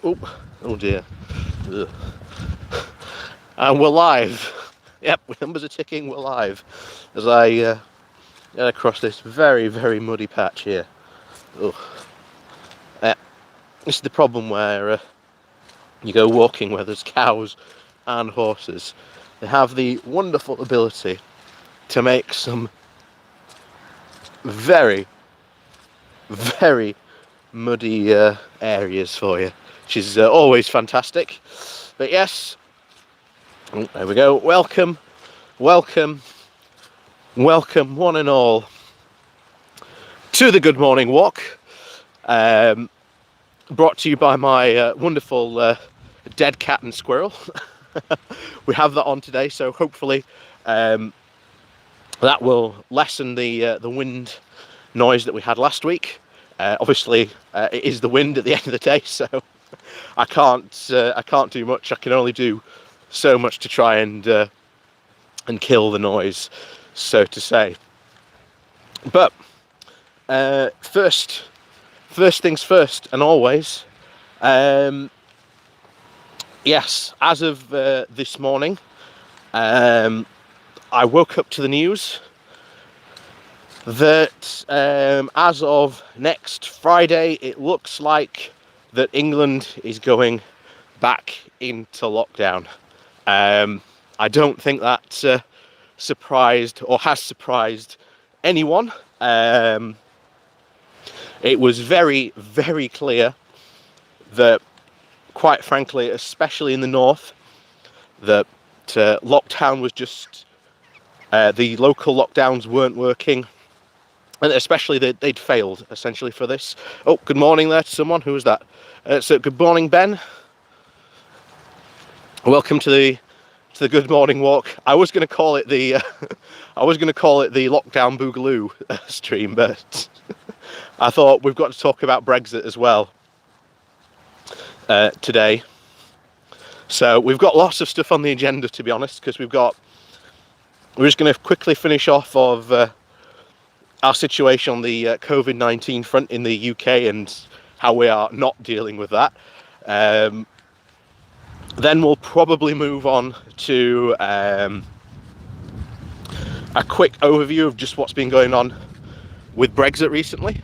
Oh dear. Ugh. And we're live. Yep, numbers are ticking, we're live. As I get across this very, very muddy patch here. Ugh. This is the problem where you go walking where there's cows and horses. They have the wonderful ability to make some very, very muddy areas for you, which is always fantastic. But yes, there we go. Welcome, welcome, welcome, one and all, to the Good Morning Walk. Brought to you by my wonderful dead cat and squirrel. We have that on today, so hopefully that will lessen the wind noise that we had last week. Obviously, it is the wind at the end of the day, so I can't do much. I can only do so much to try and kill the noise, so to say. But first things first, and always. Yes, as of this morning, I woke up to the news that as of next Friday, it looks like that England is going back into lockdown. I don't think that surprised or has surprised anyone. It was very, very clear that, quite frankly, especially in the north, that lockdown was just, the local lockdowns weren't working, and especially that they'd failed, essentially, for this. Oh, good morning there to someone. Who was that? So good morning, Ben. Welcome to the Good Morning Walk. I was going to call it the Lockdown Boogaloo stream, but I thought we've got to talk about Brexit as well today. So we've got lots of stuff on the agenda, to be honest, because we're just going to quickly finish off of our situation on the COVID-19 front in the UK and how we are not dealing with that. Then we'll probably move on to a quick overview of just what's been going on with Brexit recently.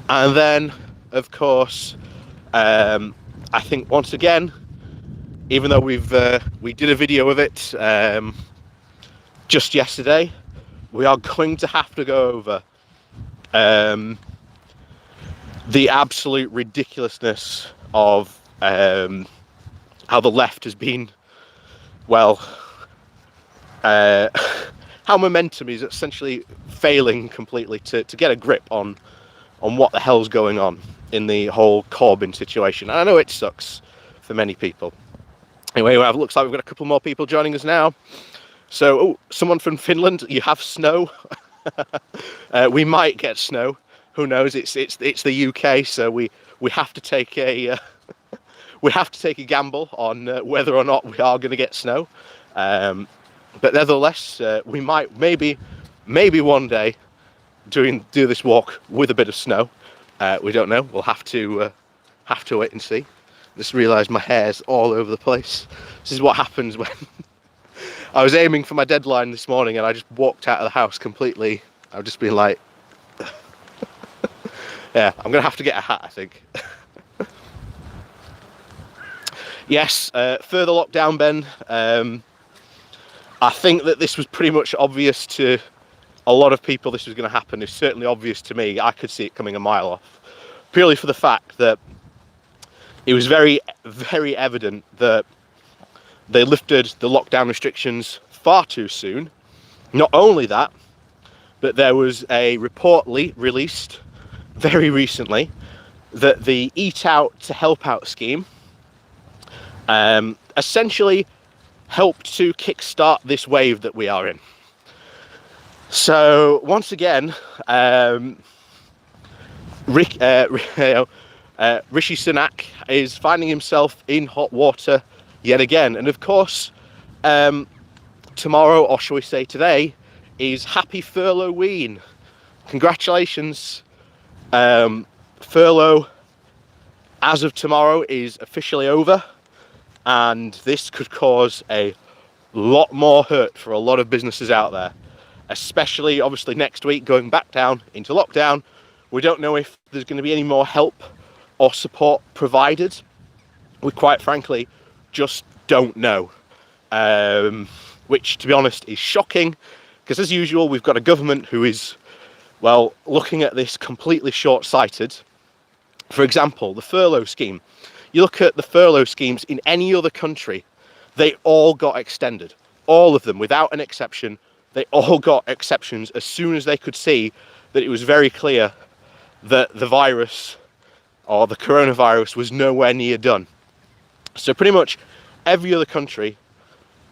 And then, of course, I think once again, even though we did a video of it just yesterday, we are going to have to go over the absolute ridiculousness of how the left has been, well, how momentum is essentially failing completely to get a grip on what the hell's going on in the whole Corbyn situation. And I know it sucks for many people. Anyway, it looks like we've got a couple more people joining us now. So, someone from Finland, you have snow. We might get snow. Who knows? It's the UK, so we have to take a gamble on whether or not we are going to get snow. But nevertheless, we might maybe one day do this walk with a bit of snow. We don't know. We'll have to wait and see. Just realised my hair's all over the place. This is what happens when I was aiming for my deadline this morning and I just walked out of the house completely. I've just been like, yeah, I'm going to have to get a hat, I think. Yes, further lockdown, Ben. I think that this was pretty much obvious to a lot of people this was going to happen. It's certainly obvious to me. I could see it coming a mile off, purely for the fact that it was very, very evident that they lifted the lockdown restrictions far too soon. Not only that, but there was a report released very recently that the Eat Out to Help Out scheme essentially helped to kickstart this wave that we are in. So once again, Rishi Sunak is finding himself in hot water yet again. And of course, tomorrow, or shall we say today, is Happy Furlough-ween. Congratulations, furlough as of tomorrow is officially over, and this could cause a lot more hurt for a lot of businesses out there, especially obviously next week going back down into lockdown. We don't know if there's going to be any more help or support provided. We quite frankly just don't know, which to be honest is shocking, because as usual we've got a government who is, well, looking at this completely short-sighted. For example, the furlough scheme. You look at the furlough schemes in any other country, they all got extended. All of them, without an exception, they all got exceptions as soon as they could see that it was very clear that the virus, or the coronavirus, was nowhere near done. So pretty much every other country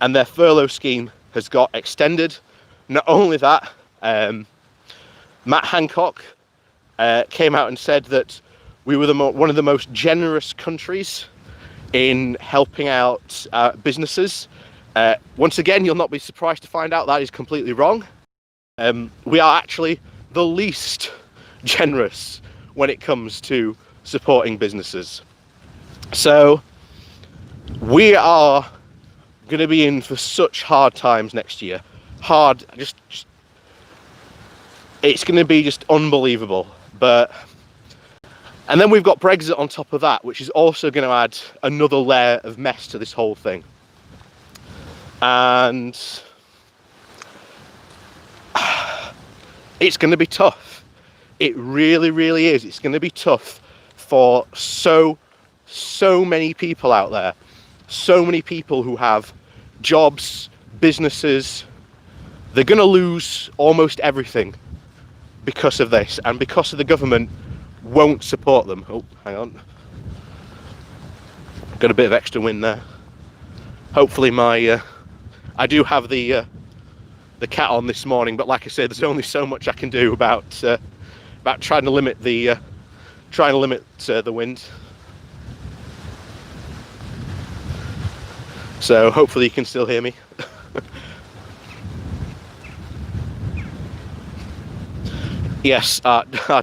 and their furlough scheme has got extended. Not only that, Matt Hancock came out and said that we were one of the most generous countries in helping out businesses. Once again, you'll not be surprised to find out that is completely wrong. We are actually the least generous when it comes to supporting businesses. So we are going to be in for such hard times next year. Hard, just it's going to be just unbelievable. And then we've got Brexit on top of that, which is also going to add another layer of mess to this whole thing. And it's going to be tough. It really, really is. It's going to be tough for so many people out there. So many people who have jobs, businesses. They're going to lose almost everything because of this, and because of the government won't support them. Oh, hang on. Got a bit of extra wind there. Hopefully I do have the cat on this morning, but like I said, there's only so much I can do about trying to limit the wind. So hopefully you can still hear me. Yes,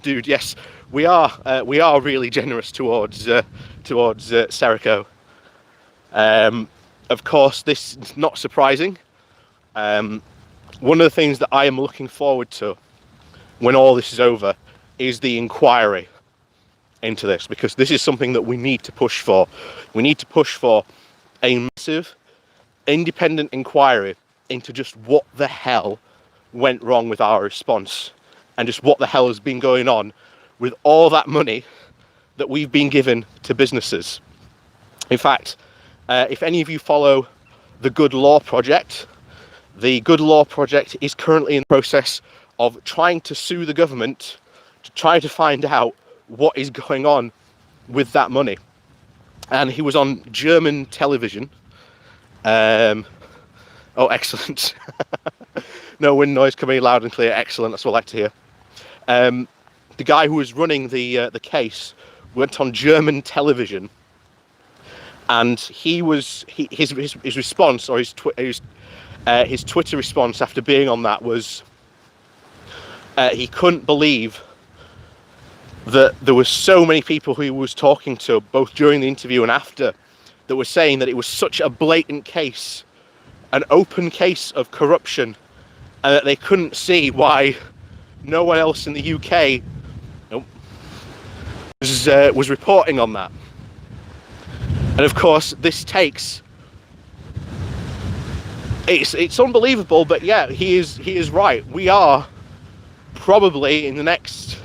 dude. Yes, we are really generous towards Serico. Of course, this is not surprising. One of the things that I am looking forward to when all this is over is the inquiry into this, because this is something that we need to push for. We need to push for a massive independent inquiry into just what the hell went wrong with our response, and just what the hell has been going on with all that money that we've been given to businesses. In fact, if any of you follow the Good Law Project, the Good Law Project is currently in the process of trying to sue the government to try to find out what is going on with that money. And he was on German television. Oh, excellent. No wind noise coming loud and clear. Excellent. That's what I like to hear. The guy who was running the case went on German television, and his response, or his Twitter response after being on that was he couldn't believe that there were so many people who he was talking to, both during the interview and after, that were saying that it was such a blatant case, an open case of corruption, and that they couldn't see why no one else in the UK was reporting on that. And of course, this takes, it's unbelievable, but yeah, he is right. We are probably in the next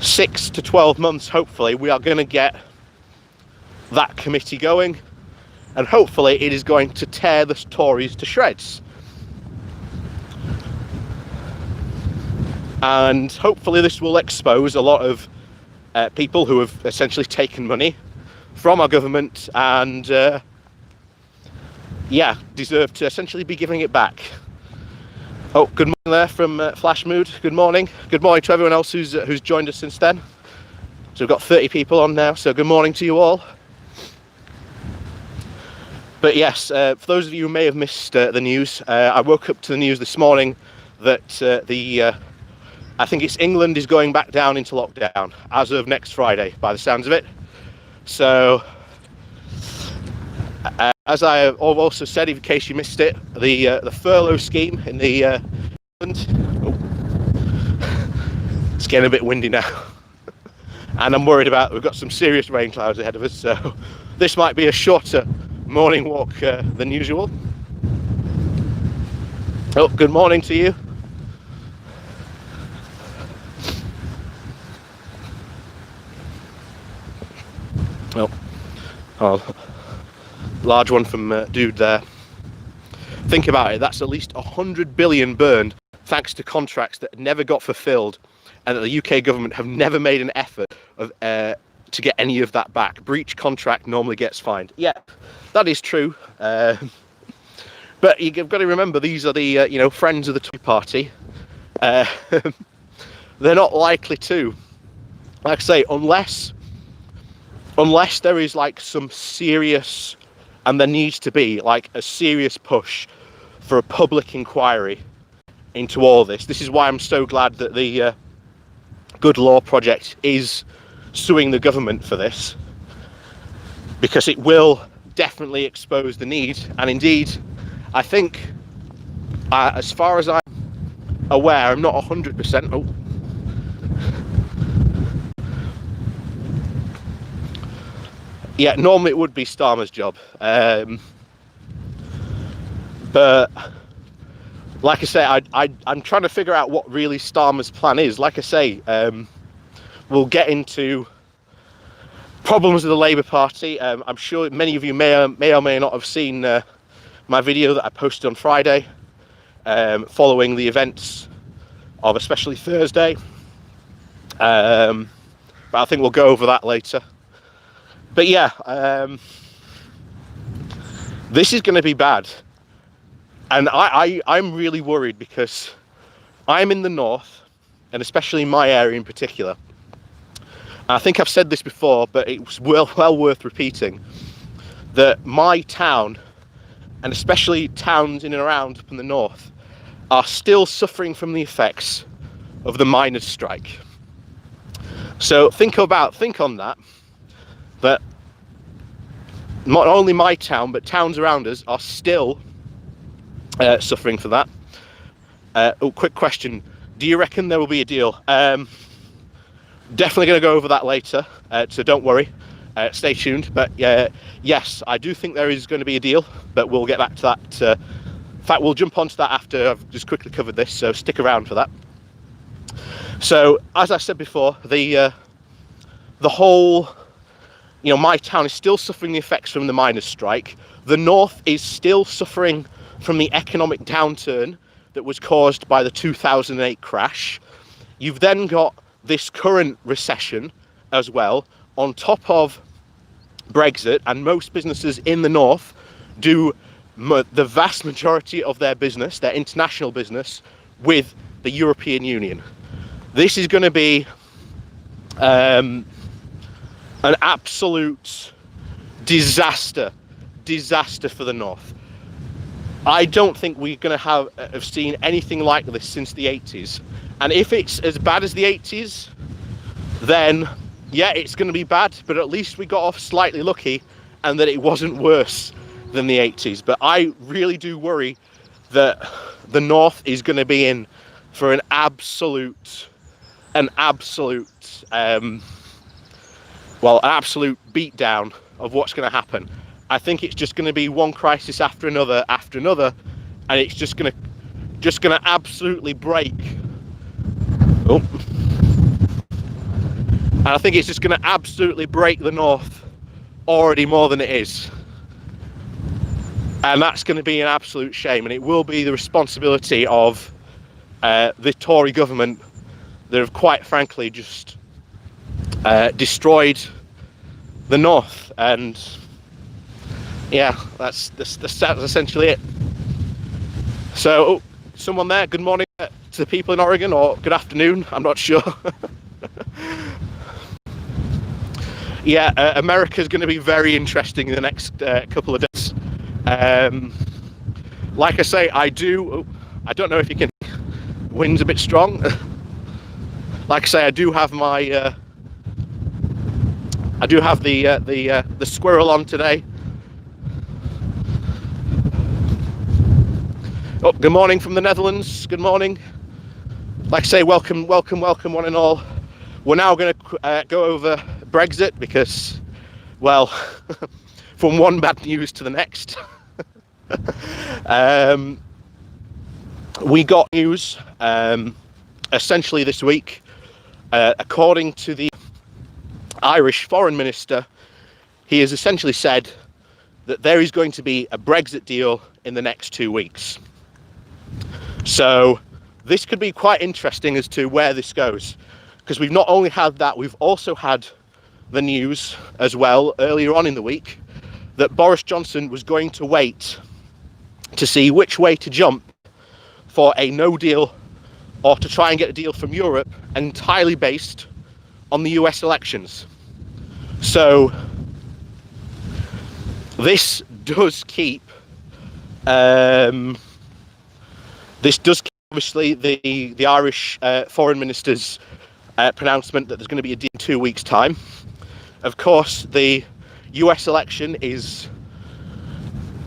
6 to 12 months, hopefully, we are going to get that committee going, and hopefully it is going to tear the Tories to shreds. And hopefully this will expose a lot of people who have essentially taken money from our government and deserve to essentially be giving it back. Oh, good morning there from Flash Mood. Good morning. Good morning to everyone else who's joined us since then. So we've got 30 people on now, so good morning to you all. But yes, for those of you who may have missed the news, I woke up to the news this morning that I think it's England is going back down into lockdown as of next Friday, by the sounds of it. So, as I have also said, in case you missed it, the furlough scheme in the it's getting a bit windy now, and I'm worried about we've got some serious rain clouds ahead of us. So, this might be a shorter morning walk than usual. Oh, good morning to you. Oh, large one from dude there. Think about it, that's at least 100 billion burned thanks to contracts that never got fulfilled, and that the UK government have never made an effort of, to get any of that back. Breach contract normally gets fined. Yeah, that is true. But you've got to remember, these are the friends of the Tory party. They're not likely to, like I say, unless there is like some serious, and there needs to be like a serious push for a public inquiry into all this. This is why I'm so glad that the Good Law Project is suing the government for this, because it will definitely expose the need. And indeed, I think, as far as I'm aware, I'm not 100%. Oh. Yeah, normally it would be Starmer's job. But, like I say, I'm trying to figure out what really Starmer's plan is. Like I say, we'll get into problems of the Labour Party. I'm sure many of you may or may not have seen my video that I posted on Friday, following the events of especially Thursday. But I think we'll go over that later. But yeah, this is going to be bad. And I'm really worried, because I'm in the north, and especially in my area in particular. I think I've said this before, but it's well worth repeating, that my town, and especially towns in and around up in the north, are still suffering from the effects of the miners' strike. So think on that, that not only my town, but towns around us are still suffering for that. Quick question, do you reckon there will be a deal? Definitely going to go over that later, so don't worry, stay tuned. But yes, I do think there is going to be a deal, but we'll get back to that. In fact, we'll jump onto that after I've just quickly covered this, so stick around for that. So, as I said before, the whole, my town is still suffering the effects from the miners' strike. The north is still suffering from the economic downturn that was caused by the 2008 crash. You've then got this current recession as well, on top of Brexit, and most businesses in the north do the vast majority of their business, their international business, with the European Union. This is going to be an absolute disaster for the north. I don't think we're going to have seen anything like this since the 80s. And if it's as bad as the 80s, then yeah, it's going to be bad, but at least we got off slightly lucky, and that it wasn't worse than the 80s. But I really do worry that the north is going to be in for an absolute beatdown of what's going to happen. I think it's just going to be one crisis after another, and it's just going to absolutely break. Oh. And I think it's just going to absolutely break the north already more than it is. And that's going to be an absolute shame, and it will be the responsibility of the Tory government that have quite frankly just destroyed the north. And yeah, that's essentially it. So, someone there, good morning to the people in Oregon, or good afternoon, I'm not sure. Yeah, America's going to be very interesting in the next couple of days. Like I say, I don't know if you can, wind's a bit strong. Like I say, I do have my I do have the squirrel on today. Oh, good morning from the Netherlands. Good morning. Like I say, welcome, welcome, welcome, one and all. We're now going to go over Brexit because, well, from one bad news to the next. We got news essentially this week, according to the Irish Foreign Minister. He has essentially said that there is going to be a Brexit deal in the next 2 weeks. So this could be quite interesting as to where this goes, because we've not only had that, we've also had the news as well earlier on in the week that Boris Johnson was going to wait to see which way to jump for a no deal or to try and get a deal from Europe entirely based on the US elections. So this does keep obviously the Irish Foreign Minister's pronouncement that there's going to be a deal in 2 weeks' time. Of course, the US election is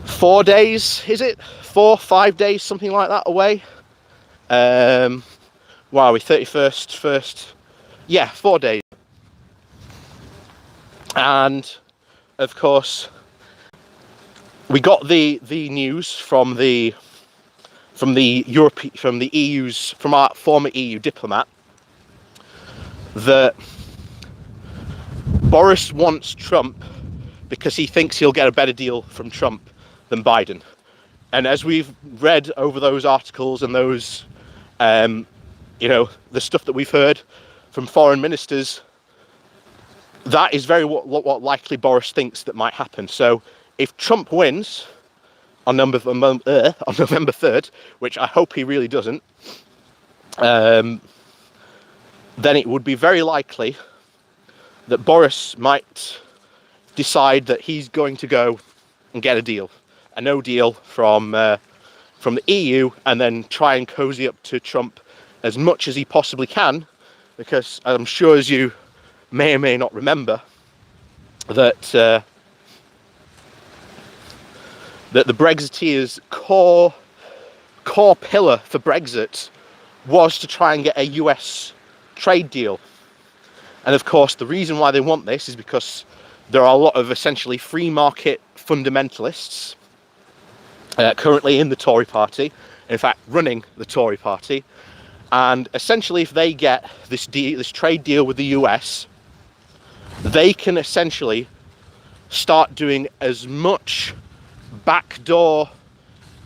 4 days, is it? 5 days, something like that away. Wow, we 31st, first, yeah, 4 days. And of course, we got the news from our former EU diplomat that Boris wants Trump because he thinks he'll get a better deal from Trump than Biden. And as we've read over those articles and those, the stuff that we've heard from foreign ministers, that is very what likely Boris thinks that might happen. So if Trump wins on November 3rd, which I hope he really doesn't, then it would be very likely that Boris might decide that he's going to go and get a no deal from the EU, and then try and cozy up to Trump as much as he possibly can, because I'm sure, as you may or may not remember, that that the Brexiteers' core pillar for Brexit was to try and get a US trade deal. And of course, the reason why they want this is because there are a lot of essentially free market fundamentalists currently in the Tory party, in fact, running the Tory party. And essentially, if they get this trade deal with the US, they can essentially start doing as much backdoor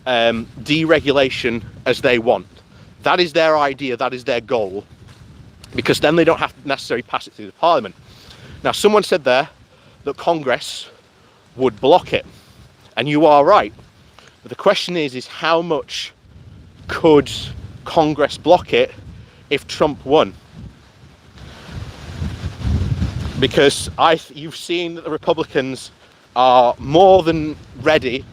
deregulation as they want. That is their idea, that is their goal, because then they don't have to necessarily pass it through the Parliament. Now, someone said there that Congress would block it, and you are right. But the question is how much could Congress block it if Trump won? Because you've seen that the Republicans are more than ready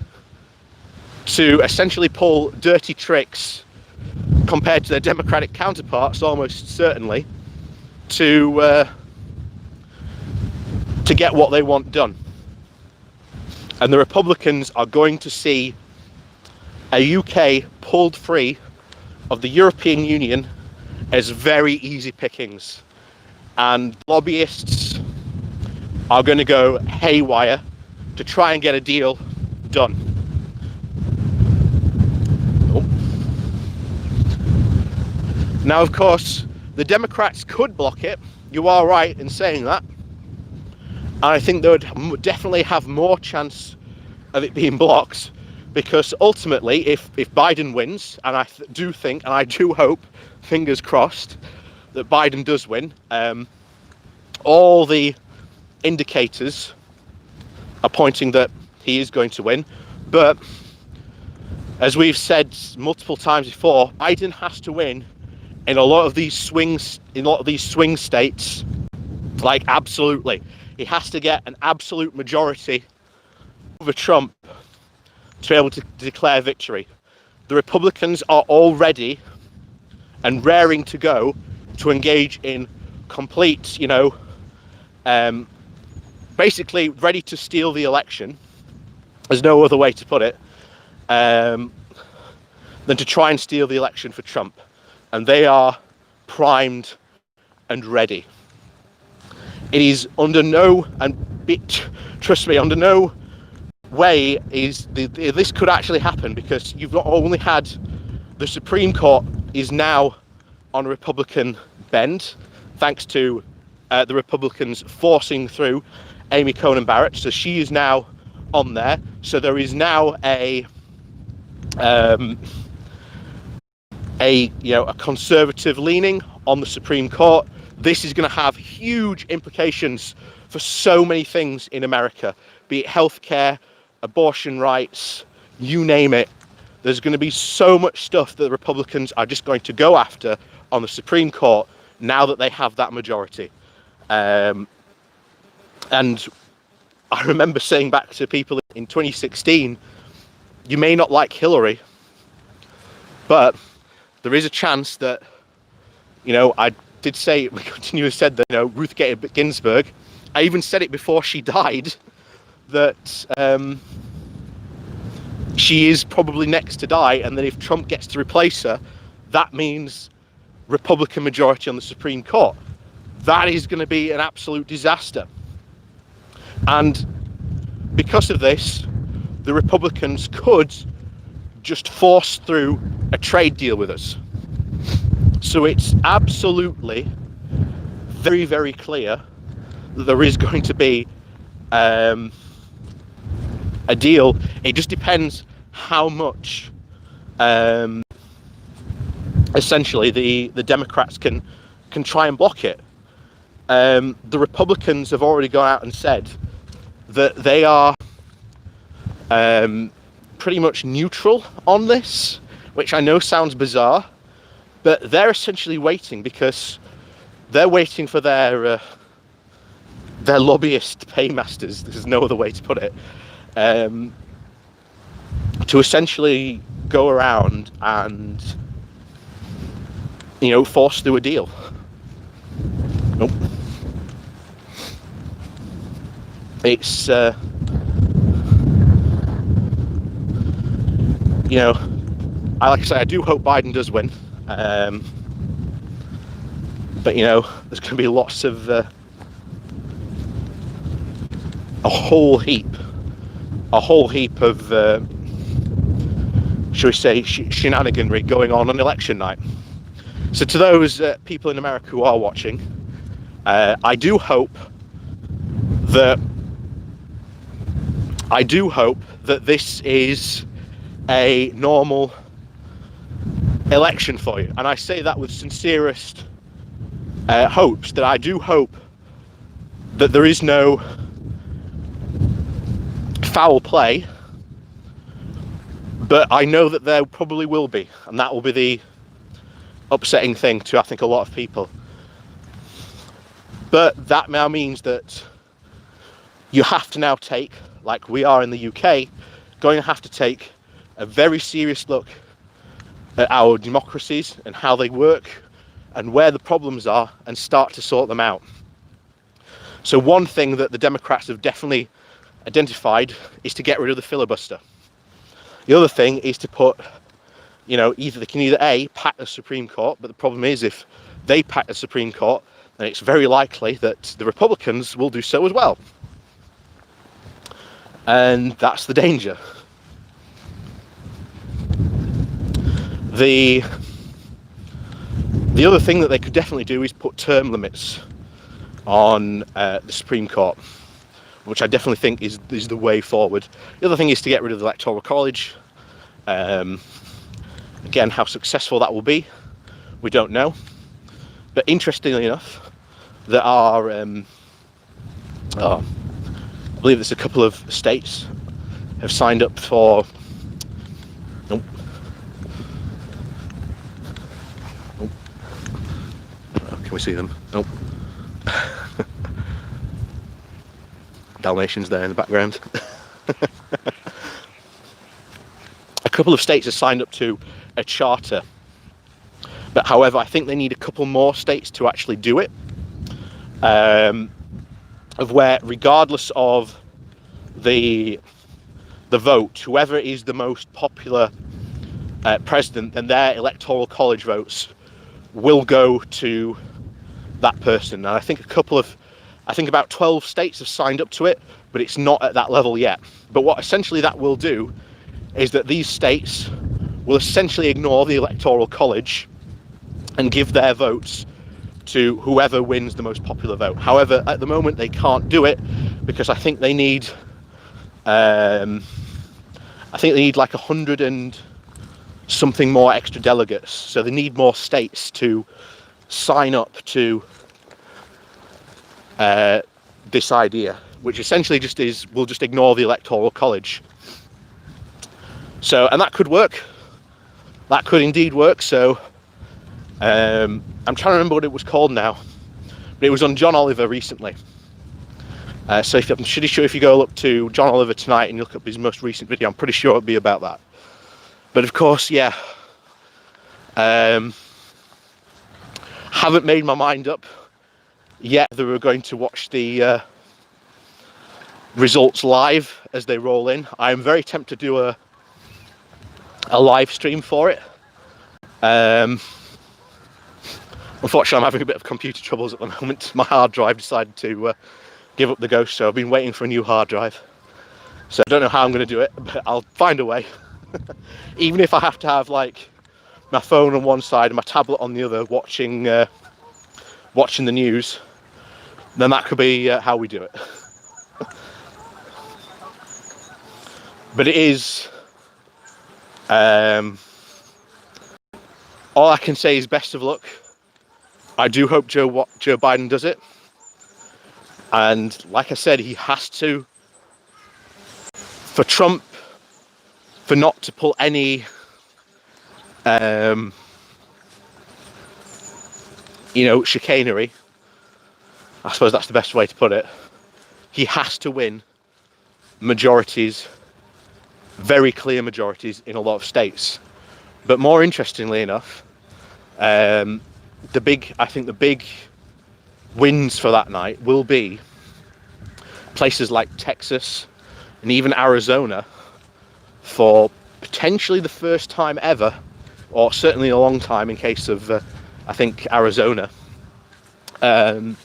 to essentially pull dirty tricks compared to their Democratic counterparts, almost certainly, to get what they want done. And the Republicans are going to see a UK pulled free of the European Union as very easy pickings. And lobbyists are going to go haywire to try and get a deal done. Oh. Now, of course, the Democrats could block it. You are right in saying that. And I think they would definitely have more chance of it being blocked, because ultimately, if Biden wins, and I do think, and I do hope, fingers crossed, that Biden does win, all the indicators are pointing that he is going to win. But as we've said multiple times before, Biden has to win in a lot of these swing states, like absolutely. He has to get an absolute majority over Trump to be able to declare victory. The Republicans are all ready and raring to go to engage in complete, basically ready to steal the election. There's no other way to put it, than to try and steal the election for Trump. And they are primed and ready. It is under no, trust me, under no way is this could actually happen, because you've not only had the Supreme Court is now on a Republican bend, thanks to the Republicans forcing through Amy Coney Barrett. So she is now on there. So there is now a conservative leaning on the Supreme Court. This is going to have huge implications for so many things in America, be it healthcare, abortion rights, you name it. There's going to be so much stuff that the Republicans are just going to go after on the Supreme Court now that they have that majority. And I remember saying back to people in 2016, you may not like Hillary, but there is a chance that, I did say, we continually said that, Ruth Bader Ginsburg, I even said it before she died, that she is probably next to die, and that if Trump gets to replace her, that means Republican majority on the Supreme Court. That is going to be an absolute disaster. And because of this, the Republicans could just force through a trade deal with us. So it's absolutely very, very clear that there is going to be a deal. It just depends how much essentially the Democrats can try and block it. The Republicans have already gone out and said that they are pretty much neutral on this, which I know sounds bizarre, but they're essentially waiting, because they're waiting for their lobbyist paymasters, there's no other way to put it, to essentially go around and force through a deal. Nope. It's like I say, I do hope Biden does win, but there's going to be lots of a whole heap of shall we say shenaniganry going on election night. So to those people in America who are watching, I do hope that this is a normal election for you, and I say that with sincerest hopes, that I do hope that there is no foul play, but I know that there probably will be, and that will be the upsetting thing to, I think, a lot of people. But that now means that you have to now take, like we are in the UK, going to have to take a very serious look at our democracies and how they work and where the problems are, and start to sort them out. So one thing that the Democrats have definitely identified is to get rid of the filibuster. The other thing is to put, either they can A, pack the Supreme Court, but the problem is if they pack the Supreme Court, then it's very likely that the Republicans will do so as well. And that's the danger. The other thing that they could definitely do is put term limits on the Supreme Court, which I definitely think is the way forward. The other thing is to get rid of the Electoral College. Again, how successful that will be, we don't know. But interestingly enough, there are, I believe there's a couple of states have signed up for, nope. Can we see them? Nope. Dalmatians there in the background. A couple of states have signed up to a charter, but however, I think they need a couple more states to actually do it. of where, regardless of the vote, whoever is the most popular president, then their electoral college votes will go to that person. And I think about 12 states have signed up to it, but it's not at that level yet. But what essentially that will do is that these states will essentially ignore the electoral college and give their votes to whoever wins the most popular vote. However, at the moment they can't do it because I think they need like 100 and something more extra delegates. So they need more states to sign up to this idea, which essentially just is, we'll just ignore the electoral college. So, and that could work. That could indeed work. So I'm trying to remember what it was called now, but it was on John Oliver recently. So I'm pretty sure if you go up to John Oliver tonight and you look up his most recent video, I'm pretty sure it'll be about that. But of course, yeah, haven't made my mind up yet that we're going to watch the results live as they roll in. I am very tempted to do a live stream for it. Unfortunately, I'm having a bit of computer troubles at the moment. My hard drive decided to give up the ghost, so I've been waiting for a new hard drive. So I don't know how I'm going to do it, but I'll find a way. Even if I have to have like my phone on one side and my tablet on the other, watching the news, then that could be how we do it. But it is, all I can say is best of luck. I do hope Joe Biden does it. And like I said, he has to, for Trump, for not to pull any, chicanery, I suppose that's the best way to put it, he has to win majorities, very clear majorities in a lot of states. But more interestingly enough, the big wins for that night will be places like Texas and even Arizona, for potentially the first time ever, or certainly a long time in case of I think Arizona, them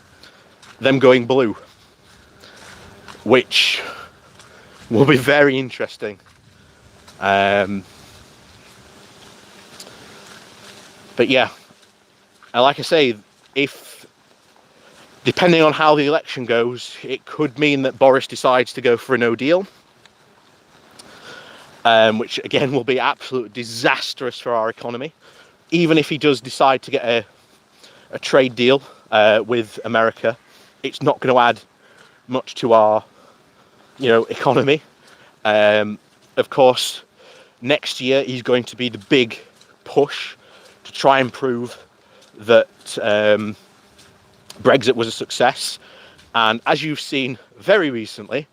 going blue, which will be very interesting. But yeah, like I say, if depending on how the election goes, it could mean that Boris decides to go for a no deal, which again will be absolutely disastrous for our economy. Even if he does decide to get a trade deal with America, it's not going to add much to our economy. Of course, next year is going to be the big push to try and prove that Brexit was a success. And as you've seen very recently,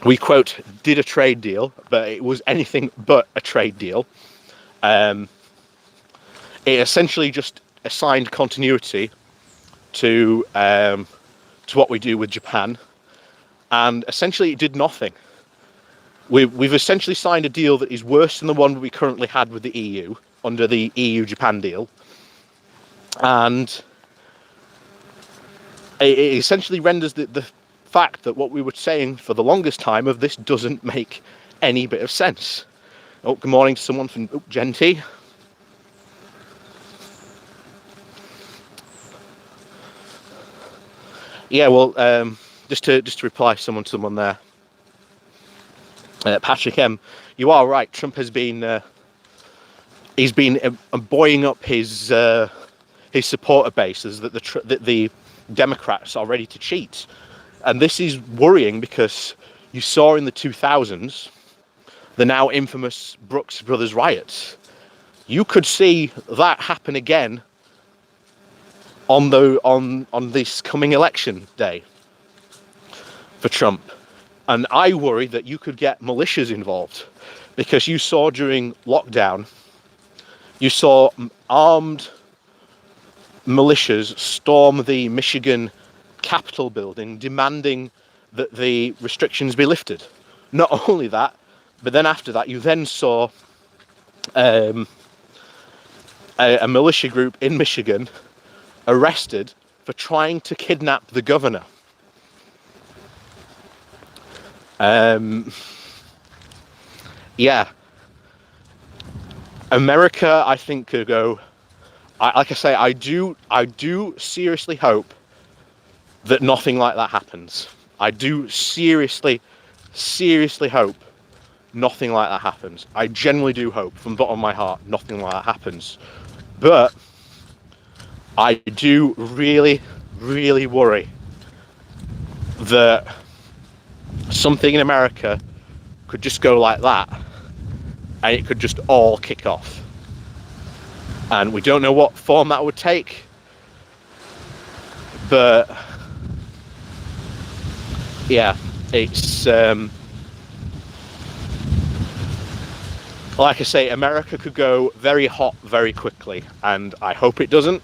we quote, did a trade deal, but it was anything but a trade deal. It essentially just assigned continuity to what we do with Japan, and essentially it did nothing. We've essentially signed a deal that is worse than the one we currently had with the EU under the EU-Japan deal, and it essentially renders the fact that what we were saying for the longest time of this doesn't make any bit of sense. Oh, good morning to someone from Genty. Yeah, well, just to reply to someone there, Patrick M, you are right. Trump has been he's been buoying up his supporter bases that the Democrats are ready to cheat, and this is worrying because you saw in the 2000s the now infamous Brooks Brothers riots. You could see that happen again on this coming election day for Trump. And I worry that you could get militias involved, because you saw during lockdown, you saw armed militias storm the Michigan Capitol building demanding that the restrictions be lifted. Not only that, but then after that, you then saw a militia group in Michigan arrested for trying to kidnap the governor. Yeah, America, I think, could go. Like I say, I do seriously hope that nothing like that happens. I do seriously hope nothing like that happens. I genuinely do hope, from the bottom of my heart, nothing like that happens. But I do really worry that something in America could just go like that, and it could just all kick off. And we don't know what form that would take, but yeah, it's like I say, America could go very hot very quickly, and I hope it doesn't.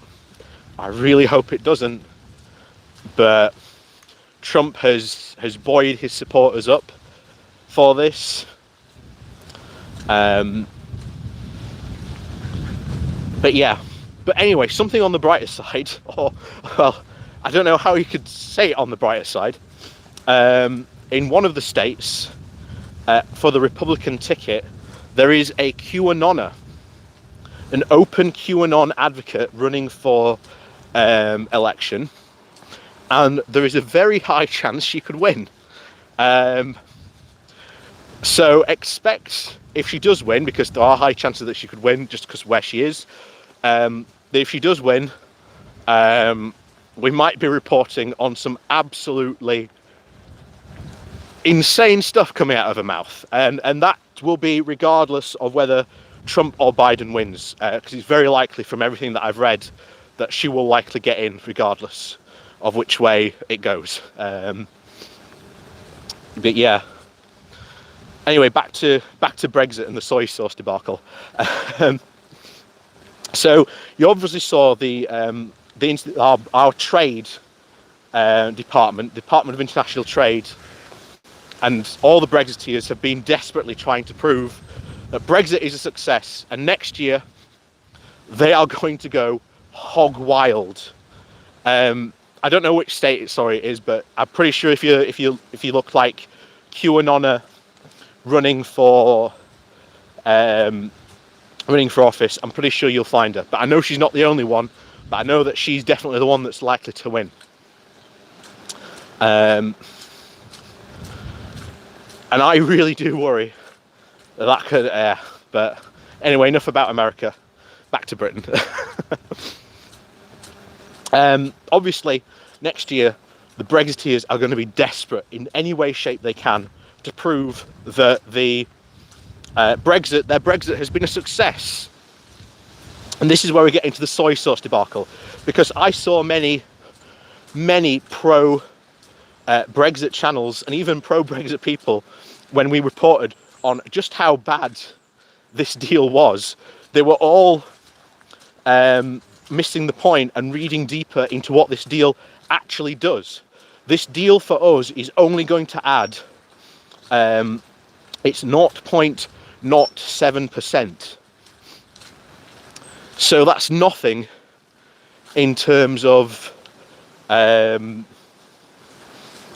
I really hope it doesn't. But Trump has buoyed his supporters up for this. But yeah, but anyway, something on the brighter side, or, well, I don't know how you could say it on the brighter side. In one of the states, for the Republican ticket, there is a QAnoner, an open QAnon advocate running for election, and there is a very high chance she could win. So expect, if she does win, because there are high chances that she could win just because where she is, if she does win, we might be reporting on some absolutely insane stuff coming out of her mouth, and that will be regardless of whether Trump or Biden wins, because it's very likely, from everything that I've read, that she will likely get in regardless of which way it goes. But yeah. Anyway, back to Brexit and the soy sauce debacle. So you obviously saw our trade department of International Trade, and all the Brexiteers have been desperately trying to prove that Brexit is a success, and next year they are going to go hog wild. I don't know which state it is, but I'm pretty sure if you look like QAnoner running for office, I'm pretty sure you'll find her. But I know she's not the only one, but I know that she's definitely the one that's likely to win. And I really do worry that could but anyway, enough about America. Back to Britain. Obviously, next year, the Brexiteers are going to be desperate in any way, shape they can to prove that their Brexit has been a success. And this is where we get into the soy sauce debacle, because I saw many pro Brexit channels and even pro Brexit people, when we reported on just how bad this deal was, they were all missing the point and reading deeper into what this deal actually does. This deal for us is only going to add it's 0.07%. So that's nothing in terms of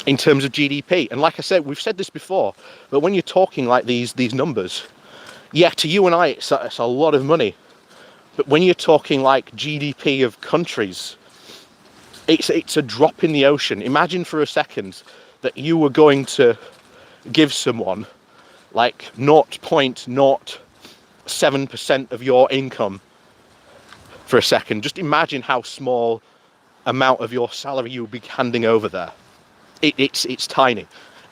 GDP. And like I said, we've said this before, but when you're talking like these numbers, yeah, to you and I, it's a lot of money. But when you're talking like GDP of countries, it's a drop in the ocean. Imagine for a second that you were going to give someone like 0.07% of your income for a second. Just imagine how small amount of your salary you would be handing over there. It's tiny.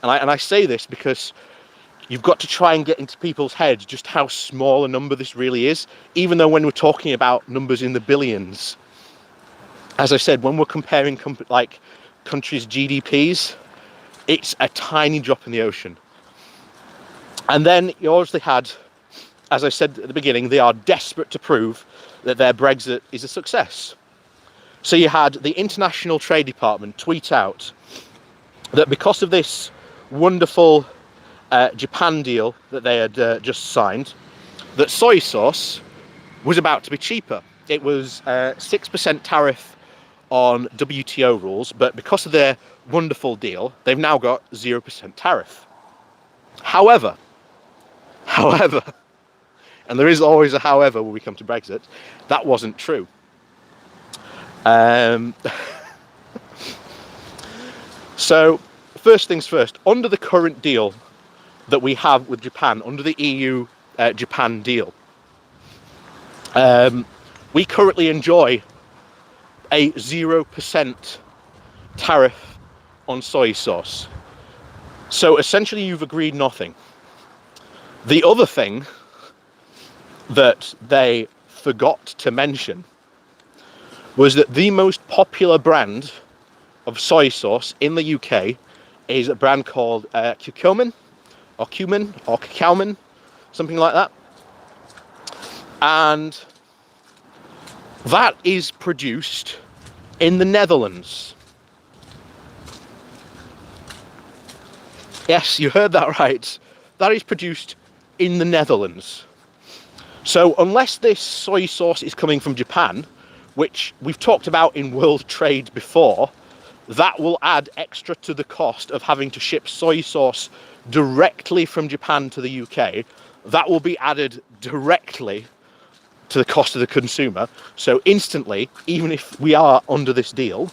And I say this because you've got to try and get into people's heads just how small a number this really is, even though when we're talking about numbers in the billions. As I said, when we're comparing countries' GDPs, it's a tiny drop in the ocean. And then you obviously had, as I said at the beginning, they are desperate to prove that their Brexit is a success. So you had the International Trade Department tweet out that because of this wonderful Japan deal that they had just signed, that soy sauce was about to be cheaper. It was 6% tariff on WTO rules, but because of their wonderful deal, they've now got 0% tariff. However, and there is always a however when we come to Brexit, that wasn't true. So, first things first, under the current deal that we have with Japan, under the EU-Japan deal, we currently enjoy a 0% tariff on soy sauce. So essentially you've agreed nothing. The other thing that they forgot to mention was that the most popular brand of soy sauce in the UK is a brand called Cumin, something like that. And that is produced in the Netherlands. Yes, you heard that right. That is produced in the Netherlands. So unless this soy sauce is coming from Japan, which we've talked about in world trade before, that will add extra to the cost of having to ship soy sauce directly from Japan to the UK. That will be added directly to the cost of the consumer. So instantly, even if we are under this deal,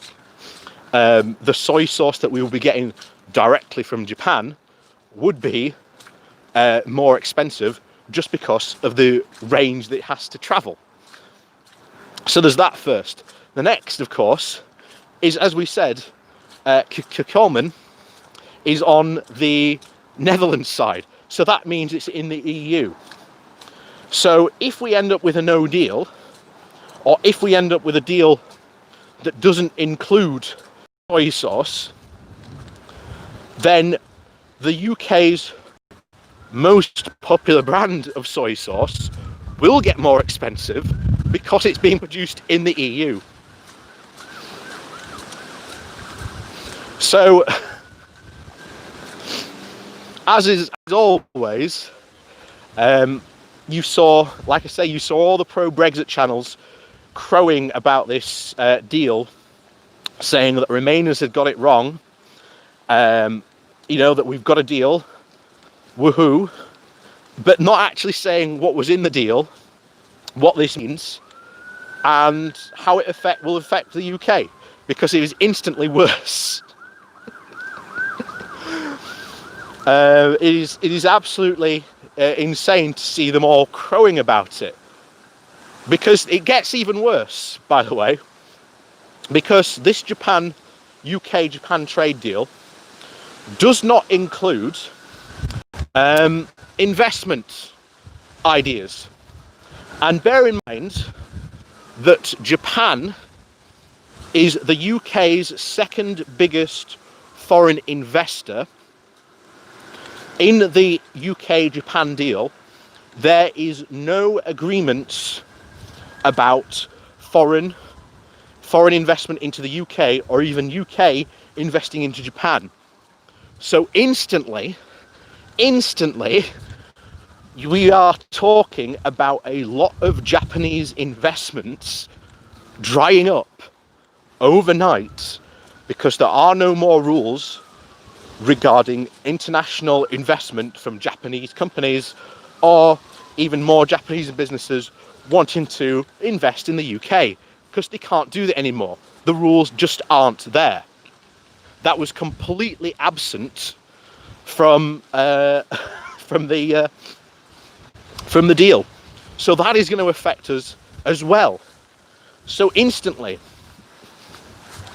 the soy sauce that we will be getting directly from Japan would be more expensive just because of the range that it has to travel. So there's that first. The next, of course, is, as we said, Cumin is on the Netherlands side. So that means it's in the EU. So if we end up with a no deal, or if we end up with a deal that doesn't include soy sauce, then the UK's most popular brand of soy sauce will get more expensive because it's being produced in the EU. So, as always, you saw, like I say, you saw all the pro-Brexit channels crowing about this deal, saying that Remainers had got it wrong, that we've got a deal, woohoo, but not actually saying what was in the deal, what this means, and how it will affect the UK, because it is instantly worse. It is absolutely insane to see them all crowing about it, because it gets even worse, by the way, because this UK-Japan trade deal does not include investment ideas. And bear in mind that Japan is the UK's second biggest foreign investor. In the UK-Japan deal, there is no agreement about foreign investment into the UK, or even UK investing into Japan. So instantly, we are talking about a lot of Japanese investments drying up overnight because there are no more rules regarding international investment from Japanese companies, or even more Japanese businesses wanting to invest in the UK, because they can't do that anymore. The rules just aren't there. That was completely absent from the deal. So that is going to affect us as well. So instantly,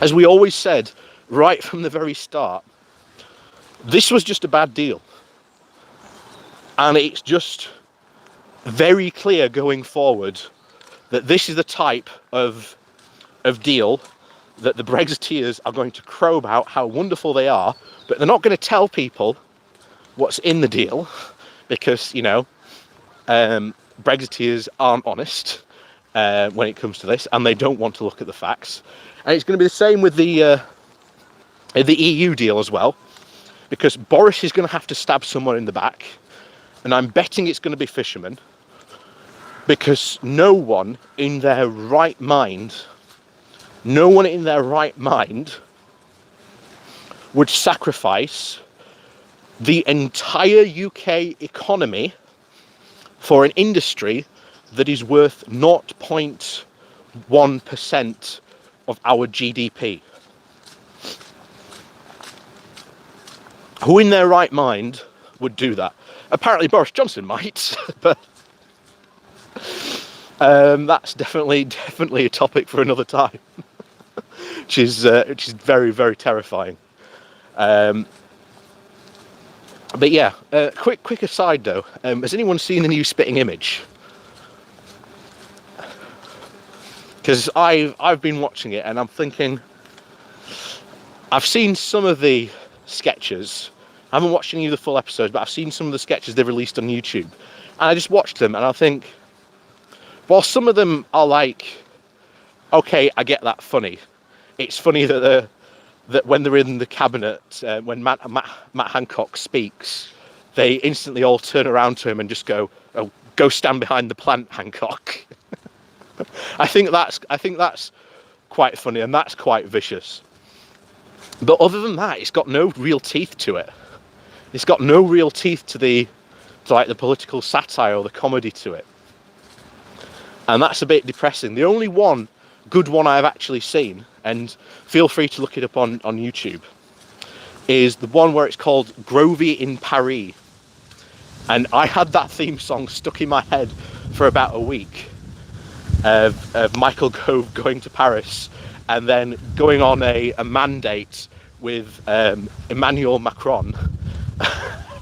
as we always said right from the very start, this was just a bad deal. And it's just very clear going forward that this is the type of deal that the Brexiteers are going to crow about how wonderful they are, but they're not going to tell people what's in the deal because, Brexiteers aren't honest, when it comes to this, and they don't want to look at the facts. And it's going to be the same with the EU deal as well, because Boris is going to have to stab someone in the back, and I'm betting it's going to be fishermen, because no one in their right mind would sacrifice the entire UK economy for an industry that is worth 0.1% of our GDP. Who in their right mind would do that? Apparently Boris Johnson might, but that's definitely a topic for another time, which is very, very terrifying. But yeah, quick aside though, has anyone seen the new Spitting Image? Because I've been watching it and I'm thinking, I've seen some of the sketches. I haven't watched any of the full episodes, but I've seen some of the sketches they've released on YouTube, and I just watched them and I think, while some of them are like, okay, I get that funny. It's funny that when they're in the cabinet, when Matt Hancock speaks, they instantly all turn around to him and just go, "Oh, go stand behind the plant, Hancock." I think that's quite funny, and that's quite vicious. But other than that, it's got no real teeth to it. It's got no real teeth to the political satire or the comedy to it. And that's a bit depressing. The only good one I've actually seen, and feel free to look it up on YouTube, is the one where it's called Grovey in Paris. And I had that theme song stuck in my head for about a week, of Michael Gove going to Paris and then going on a mandate with Emmanuel Macron,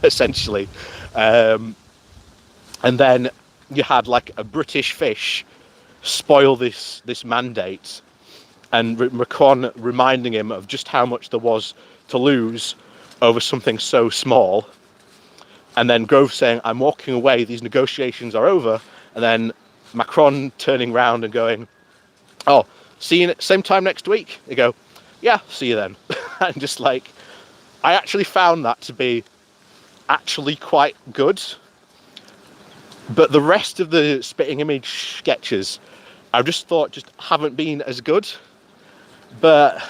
essentially. And then you had like a British fish spoil this mandate, and Macron reminding him of just how much there was to lose over something so small. And then Grove saying, "I'm walking away, these negotiations are over." And then Macron turning round and going, "Oh, see you same time next week." They go, "Yeah, see you then." And just like, I actually found that to be actually quite good. But the rest of the Spitting Image sketches, I just thought just haven't been as good. But,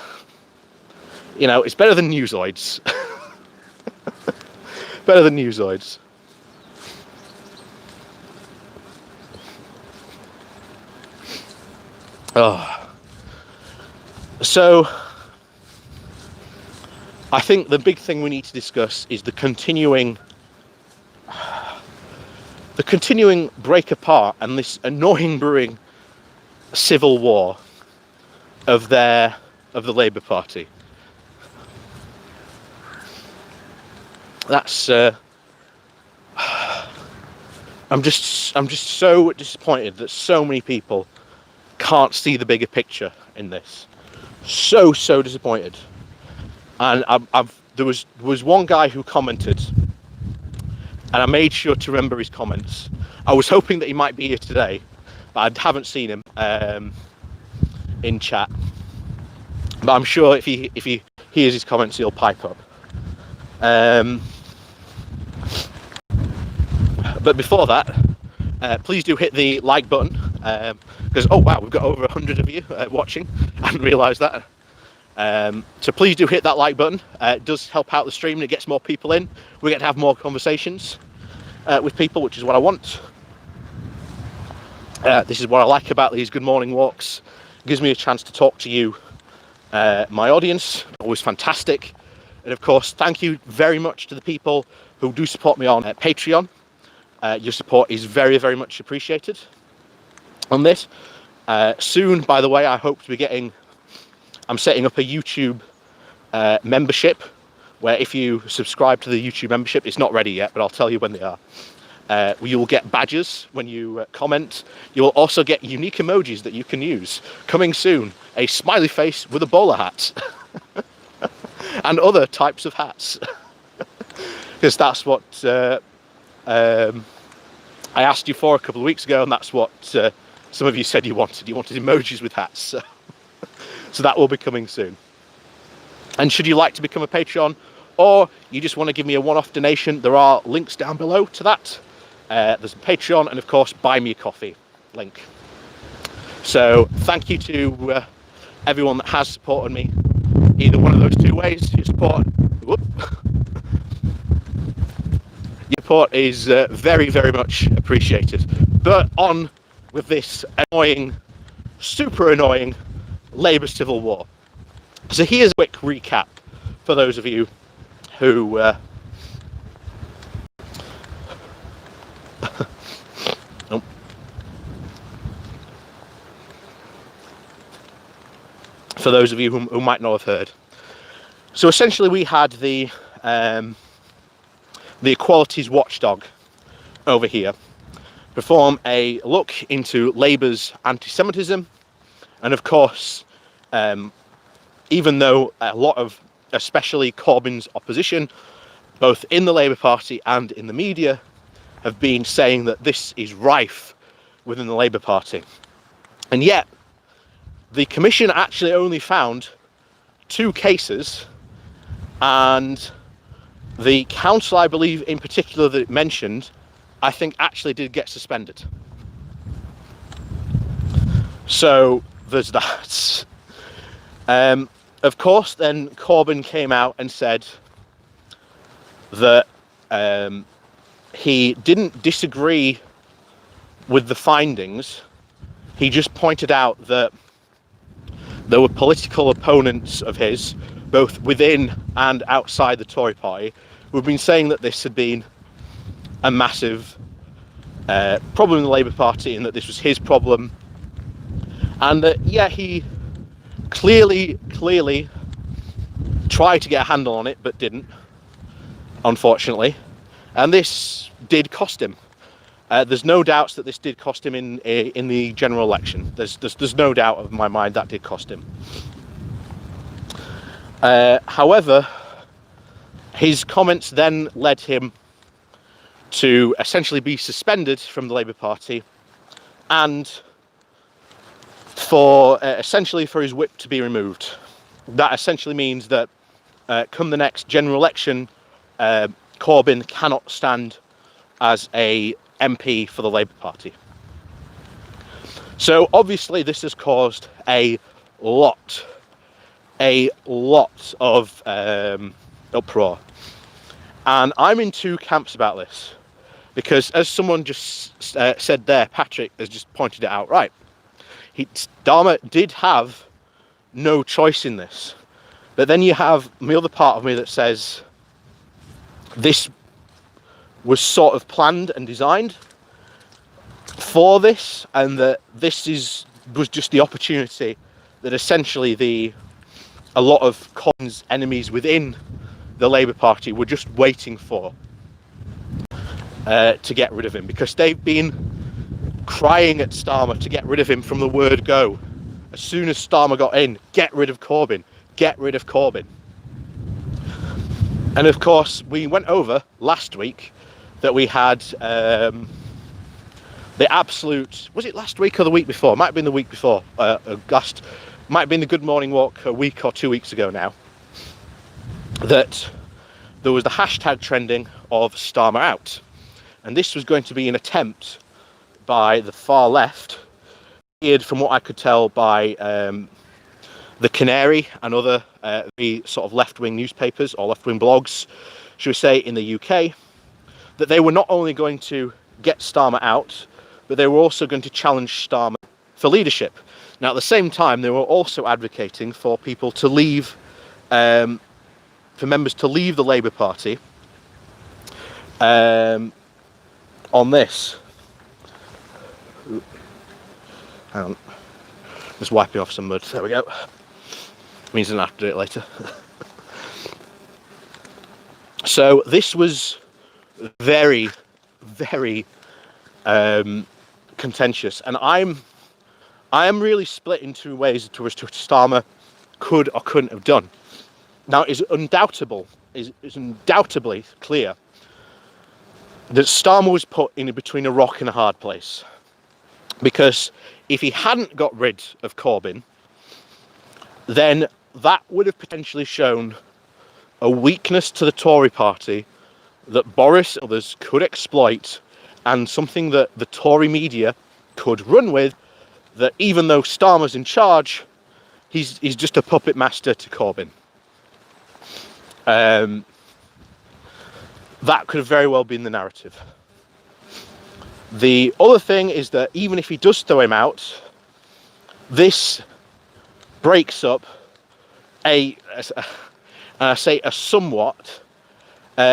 you know, it's better than Newsoids. Better than Newsoids. Oh. So, I think the big thing we need to discuss is the continuing break apart and this annoying brewing civil war of the Labour Party. That's I'm just so disappointed that so many people can't see the bigger picture in this. So disappointed. And there was one guy who commented, and I made sure to remember his comments. I was hoping that he might be here today, but I haven't seen him in chat. But I'm sure if he hears his comments, he'll pipe up. But before that, please do hit the like button, because oh wow, we've got over 100 of you watching. I hadn't realised that. So please do hit that like button. It does help out the stream and it gets more people in. We get to have more conversations with people, which is what I want. This is what I like about these good morning walks. It gives me a chance to talk to you, my audience. Always fantastic. And of course, thank you very much to the people who do support me on Patreon. Your support is very, very much appreciated on this. Soon, by the way, I hope to be I'm setting up a YouTube membership, where if you subscribe to the YouTube membership, it's not ready yet, but I'll tell you when they are. You will get badges when you comment. You will also get unique emojis that you can use. Coming soon, a smiley face with a bowler hat. And other types of hats. Because that's what I asked you for a couple of weeks ago, and that's what some of you said you wanted emojis with hats, so that will be coming soon. And should you like to become a Patreon, or you just want to give me a one-off donation, there are links down below to that. There's a Patreon and of course buy me a coffee link. So thank you to everyone that has supported me, either one of those two ways. Your support is very, very much appreciated. But on with this annoying, super annoying Labour Civil War. So here's a quick recap for those of you who oh. For those of you who might not have heard. So essentially we had the Equalities Watchdog over here perform a look into Labour's anti-Semitism, and of course even though a lot of, especially Corbyn's opposition, both in the Labour Party and in the media, have been saying that this is rife within the Labour Party. And yet, the Commission actually only found 2 cases, and the council, I believe, in particular that it mentioned, I think actually did get suspended. So, there's that. Of course, then Corbyn came out and said that he didn't disagree with the findings. He just pointed out that there were political opponents of his, both within and outside the Tory party, who have been saying that this had been a massive problem in the Labour Party and that this was his problem. And that, yeah, he clearly tried to get a handle on it, but didn't, unfortunately. And this did cost him. There's no doubts that this did cost him in the general election. There's no doubt of my mind that did cost him. However, his comments then led him to essentially be suspended from the Labour Party, and for essentially for his whip to be removed. That essentially means that come the next general election, Corbyn cannot stand as a MP for the Labour Party. So obviously this has caused a lot of uproar, and I'm in 2 camps about this, because as someone just said there, Patrick has just pointed it out right. Starmer did have no choice in this, but then you have the other part of me that says this was sort of planned and designed for this, and that this was just the opportunity that essentially a lot of Corbyn's enemies within the Labour Party were just waiting for to get rid of him, because they've been crying at Starmer to get rid of him from the word go. As soon as Starmer got in, get rid of Corbyn, get rid of Corbyn. And of course, we went over last week that we had the absolute, was it last week or the week before? Might have been the week before. Might have been the Good Morning Walk a week or 2 weeks ago now. That there was the hashtag trending of Starmer out. And this was going to be an attempt by the far left, from what I could tell by the Canary and other the sort of left-wing newspapers or left-wing blogs, should we say, in the UK, that they were not only going to get Starmer out, but they were also going to challenge Starmer for leadership. Now, at the same time, they were also advocating for people to leave, for members to leave the Labour Party on this. Hang on, just wiping off some mud. There we go. Means I don't have to do it later. So this was very, very contentious, and I am really split in 2 ways to which Starmer could or couldn't have done. Now, it's undoubtedly clear that Starmer was put in between a rock and a hard place, because if he hadn't got rid of Corbyn, then that would have potentially shown a weakness to the Tory party that Boris and others could exploit, and something that the Tory media could run with, that even though Starmer's in charge, he's just a puppet master to Corbyn. That could have very well been the narrative. The other thing is that even if he does throw him out, this breaks up a somewhat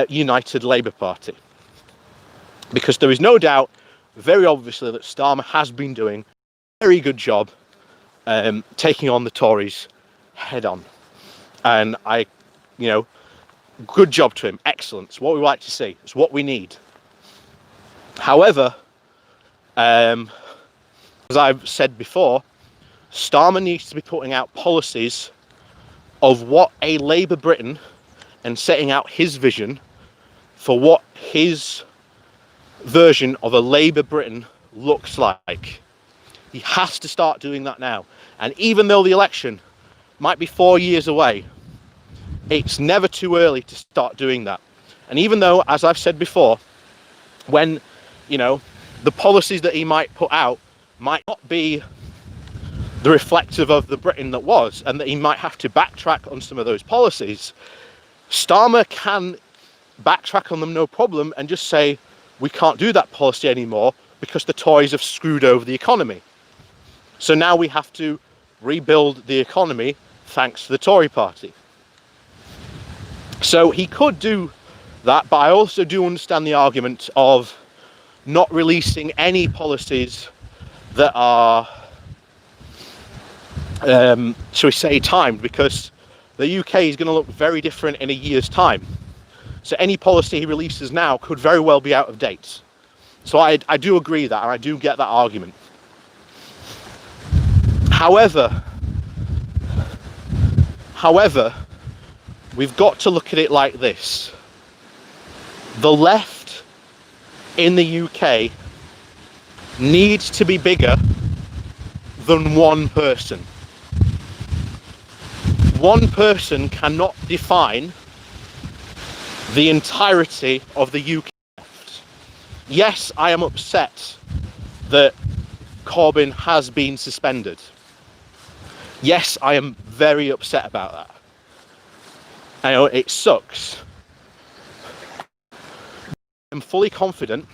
united Labour Party. Because there is no doubt, very obviously, that Starmer has been doing a very good job taking on the Tories head on. And good job to him. Excellent. It's what we like to see. It's what we need. However, as I've said before, Starmer needs to be putting out policies of what a Labour Britain, and setting out his vision for what his version of a Labour Britain looks like. He has to start doing that now. And even though the election might be 4 years away, it's never too early to start doing that. And even though, as I've said before, when, the policies that he might put out might not be the reflective of the Britain that was, and that he might have to backtrack on some of those policies, Starmer can backtrack on them no problem and just say, we can't do that policy anymore because the Tories have screwed over the economy. So now we have to rebuild the economy thanks to the Tory party. So he could do that, but I also do understand the argument of not releasing any policies that are, shall we say, timed, because the UK is going to look very different in a year's time. So any policy he releases now could very well be out of date. So I do agree that, and I do get that argument. However, we've got to look at it like this. The left in the UK needs to be bigger than one person. One person cannot define the entirety of the UK left. Yes, I am upset that Corbyn has been suspended. Yes, I am very upset about that. I know it sucks. I'm fully confident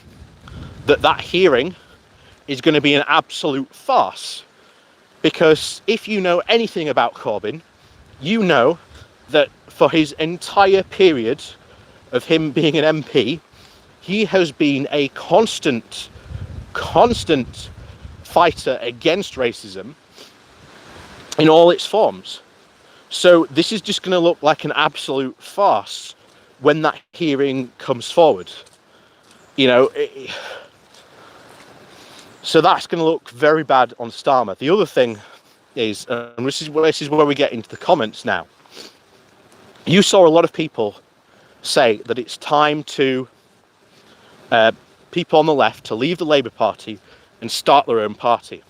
that that hearing is going to be an absolute farce. Because if you know anything about Corbyn, you know that for his entire period of him being an MP, he has been a constant fighter against racism in all its forms. So this is just going to look like an absolute farce when that hearing comes forward. So that's going to look very bad on Starmer. The other thing is, and this is where we get into the comments now. You saw a lot of people say that it's time to people on the left to leave the Labour Party and start their own party.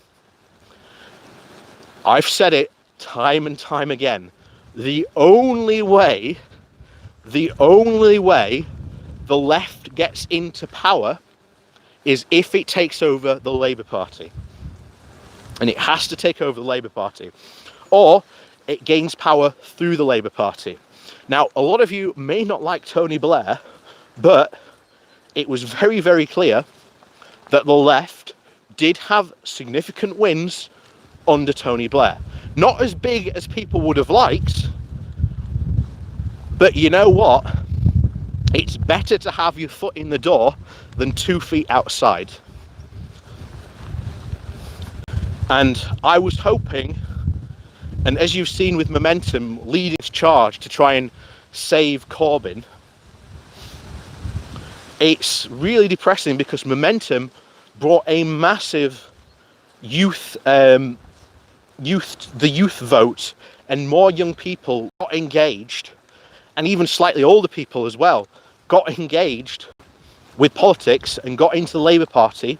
I've said it time and time again. The only way the left gets into power is if it takes over the Labour Party. And it has to take over the Labour Party. Or it gains power through the Labour Party. Now, a lot of you may not like Tony Blair, but it was very, very clear that the left did have significant wins under Tony Blair. Not as big as people would have liked, but you know what? It's better to have your foot in the door than 2 feet outside. And I was hoping, and as you've seen with Momentum leading its charge to try and save Corbyn, it's really depressing because Momentum brought a massive youth vote, and more young people got engaged, and even slightly older people as well got engaged with politics and got into the Labour Party.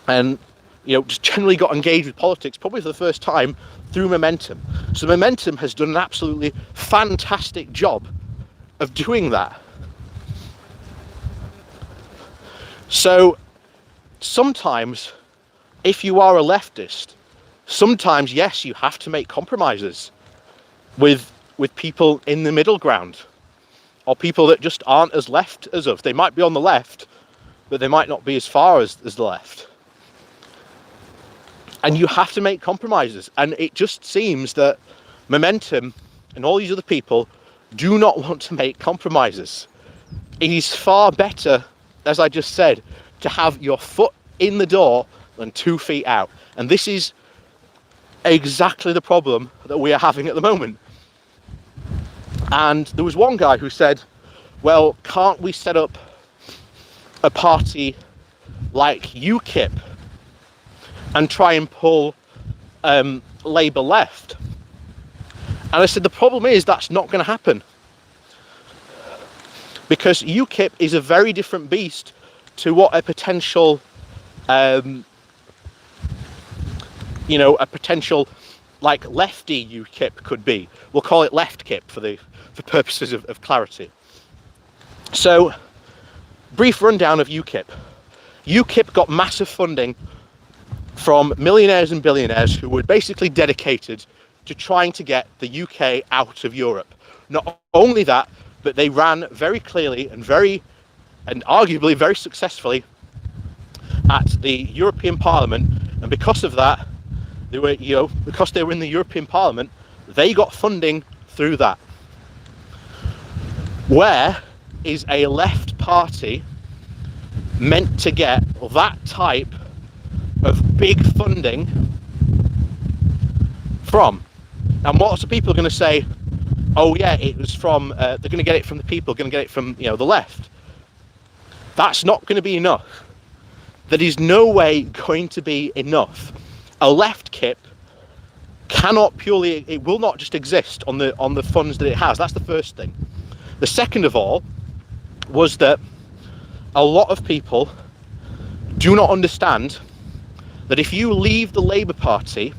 And just generally got engaged with politics probably for the first time through Momentum. So Momentum has done an absolutely fantastic job of doing that. So sometimes, if you are a leftist, sometimes, yes, you have to make compromises with people in the middle ground, or people that just aren't as left as us. They might be on the left, but they might not be as far as the left. And you have to make compromises. And it just seems that Momentum and all these other people do not want to make compromises. It is far better, as I just said, to have your foot in the door than 2 feet out. And this is exactly the problem that we are having at the moment. And there was one guy who said, well, can't we set up a party like UKIP and try and pull Labour left? And I said, the problem is that's not going to happen, because UKIP is a very different beast to what a potential a potential like lefty UKIP could be. We'll call it left kip for purposes of clarity. So, brief rundown of UKIP. UKIP got massive funding from millionaires and billionaires who were basically dedicated to trying to get the UK out of Europe. Not only that, but they ran very clearly and arguably very successfully at the European Parliament, and because of that, because they were in the European Parliament, they got funding through that. Where is a left party meant to get that type of big funding from? And lots of people are going to say, oh yeah, it was from, they're going to get it from the people, going to get it from the left. That's not going to be enough. That is no way going to be enough. A left kip it will not just exist on the funds that it has. That's the first thing. The second of all was that a lot of people do not understand that if you leave the Labour Party,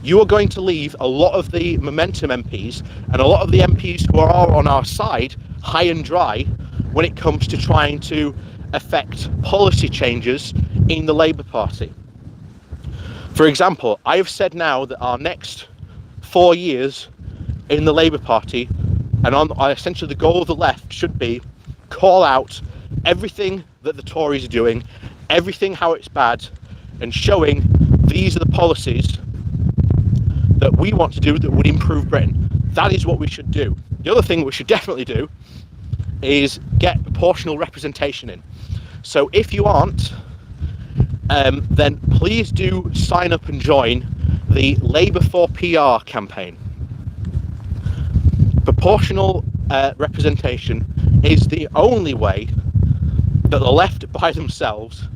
you are going to leave a lot of the Momentum MPs and a lot of the MPs who are on our side high and dry when it comes to trying to affect policy changes in the Labour Party. For example, I have said now that our next 4 years in the Labour Party, and essentially the goal of the left should be call out everything that the Tories are doing, everything how it's bad, and showing these are the policies that we want to do that would improve Britain. That is what we should do. The other thing we should definitely do is get proportional representation in. So if you aren't, then please do sign up and join the Labour for PR campaign. Proportional representation is the only way that the left by themselves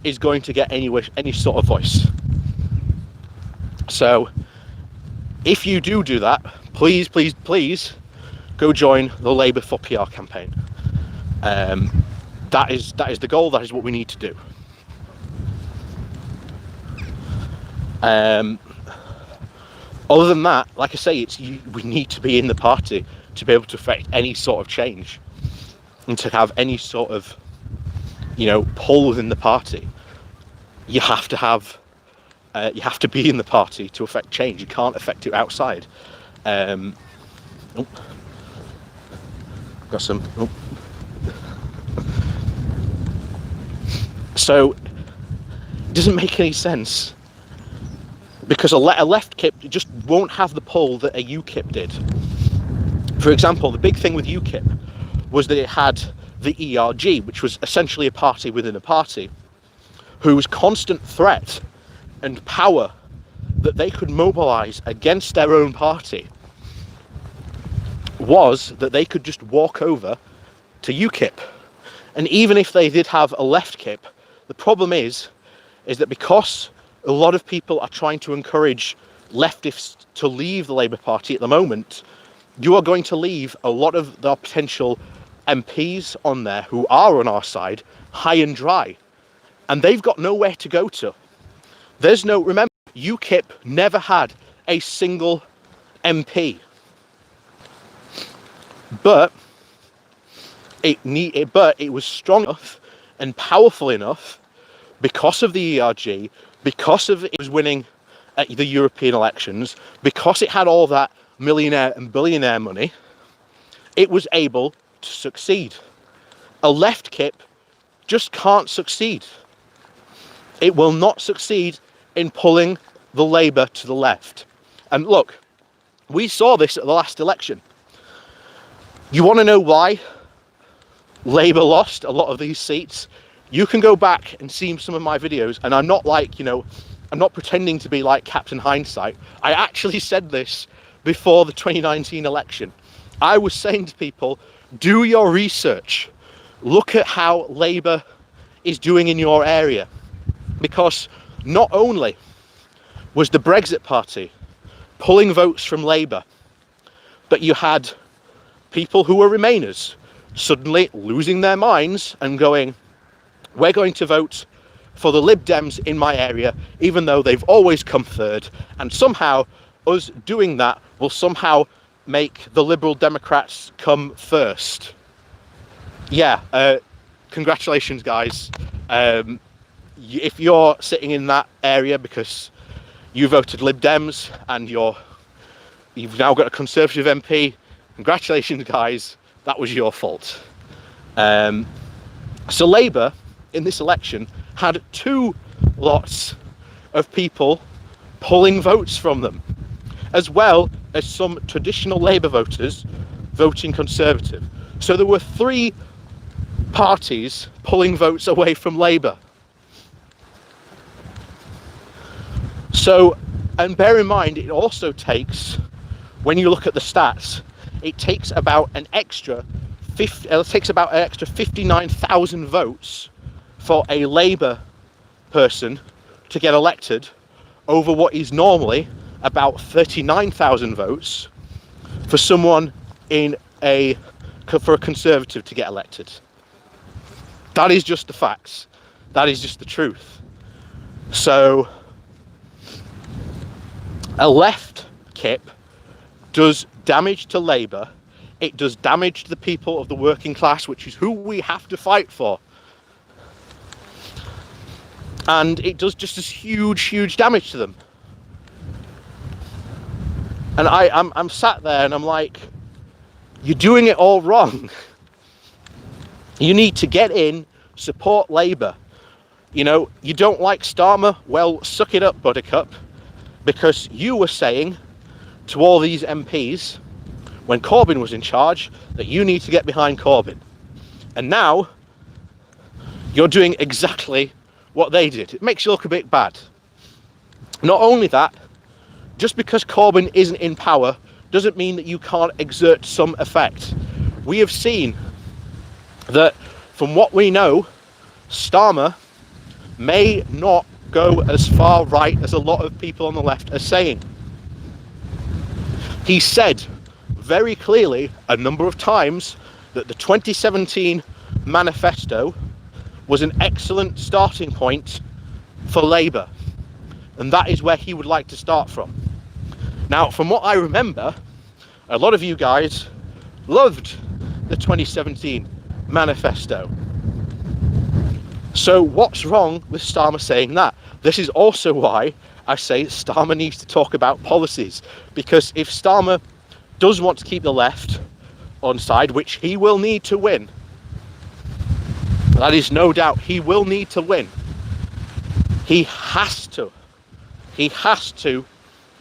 is going to get any sort of voice. So if you do that, please go join the Labour for PR campaign. That is the goal. That is what we need to do. Other than that, like I say, we need to be in the party to be able to affect any sort of change and to have any sort of pull within the party. You have to be in the party to affect change. You can't affect it outside. Got some. So it doesn't make any sense, because a left kip just won't have the pull that a UKIP did. For example, the big thing with UKIP was that it had the ERG, which was essentially a party within a party, whose constant threat and power that they could mobilise against their own party was that they could just walk over to UKIP. And even if they did have a left kip, the problem is that because a lot of people are trying to encourage leftists to leave the Labour Party at the moment, you are going to leave a lot of the potential MPs on there who are on our side high and dry, and they've got nowhere to go to. Remember, UKIP never had a single MP, but it was strong enough and powerful enough because of the ERG, because of it was winning at the European elections, because it had all that millionaire and billionaire money, it was able to succeed. A left KIP just can't succeed. It will not succeed in pulling the Labour to the left. And look, we saw this at the last election. You want to know why Labour lost a lot of these seats? You can go back and see some of my videos, and I'm not like, I'm not pretending to be like Captain Hindsight. I actually said this before the 2019 election. I was saying to people, do your research. Look at how Labour is doing in your area. Because not only was the Brexit Party pulling votes from Labour, but you had people who were Remainers suddenly losing their minds and going, we're going to vote for the Lib Dems in my area, even though they've always come third, and somehow us doing that will somehow make the Liberal Democrats come first. Yeah, congratulations, guys. If you're sitting in that area because you voted Lib Dems and you've now got a Conservative MP, congratulations, guys. That was your fault. So Labour in this election had 2 lots of people pulling votes from them, as well as some traditional Labour voters voting Conservative. So there were 3 parties pulling votes away from Labour. So, and bear in mind, it also takes, when you look at the stats, it takes about an extra 59,000 votes for a Labour person to get elected over what is normally about 39,000 votes for someone for a Conservative to get elected. That is just the facts. That is just the truth. So a left KIP does damage to Labour. It does damage to the people of the working class, which is who we have to fight for. And it does just this huge damage to them. And I'm sat there and I'm like, you're doing it all wrong. You need to get in, support Labour. You don't like Starmer? Well, suck it up, Buttercup. Because you were saying to all these MPs, when Corbyn was in charge, that you need to get behind Corbyn. And now, you're doing exactly what they did. It makes you look a bit bad. Not only that, just because Corbyn isn't in power doesn't mean that you can't exert some effect. We have seen that, from what we know, Starmer may not go as far right as a lot of people on the left are saying. He said very clearly a number of times that the 2017 manifesto was an excellent starting point for Labour, and that is where he would like to start from. Now, from what I remember, a lot of you guys loved the 2017 manifesto. So what's wrong with Starmer saying that? This is also why I say Starmer needs to talk about policies, because if Starmer does want to keep the left on side, which he will need to win, that is no doubt, he will need to win. He has to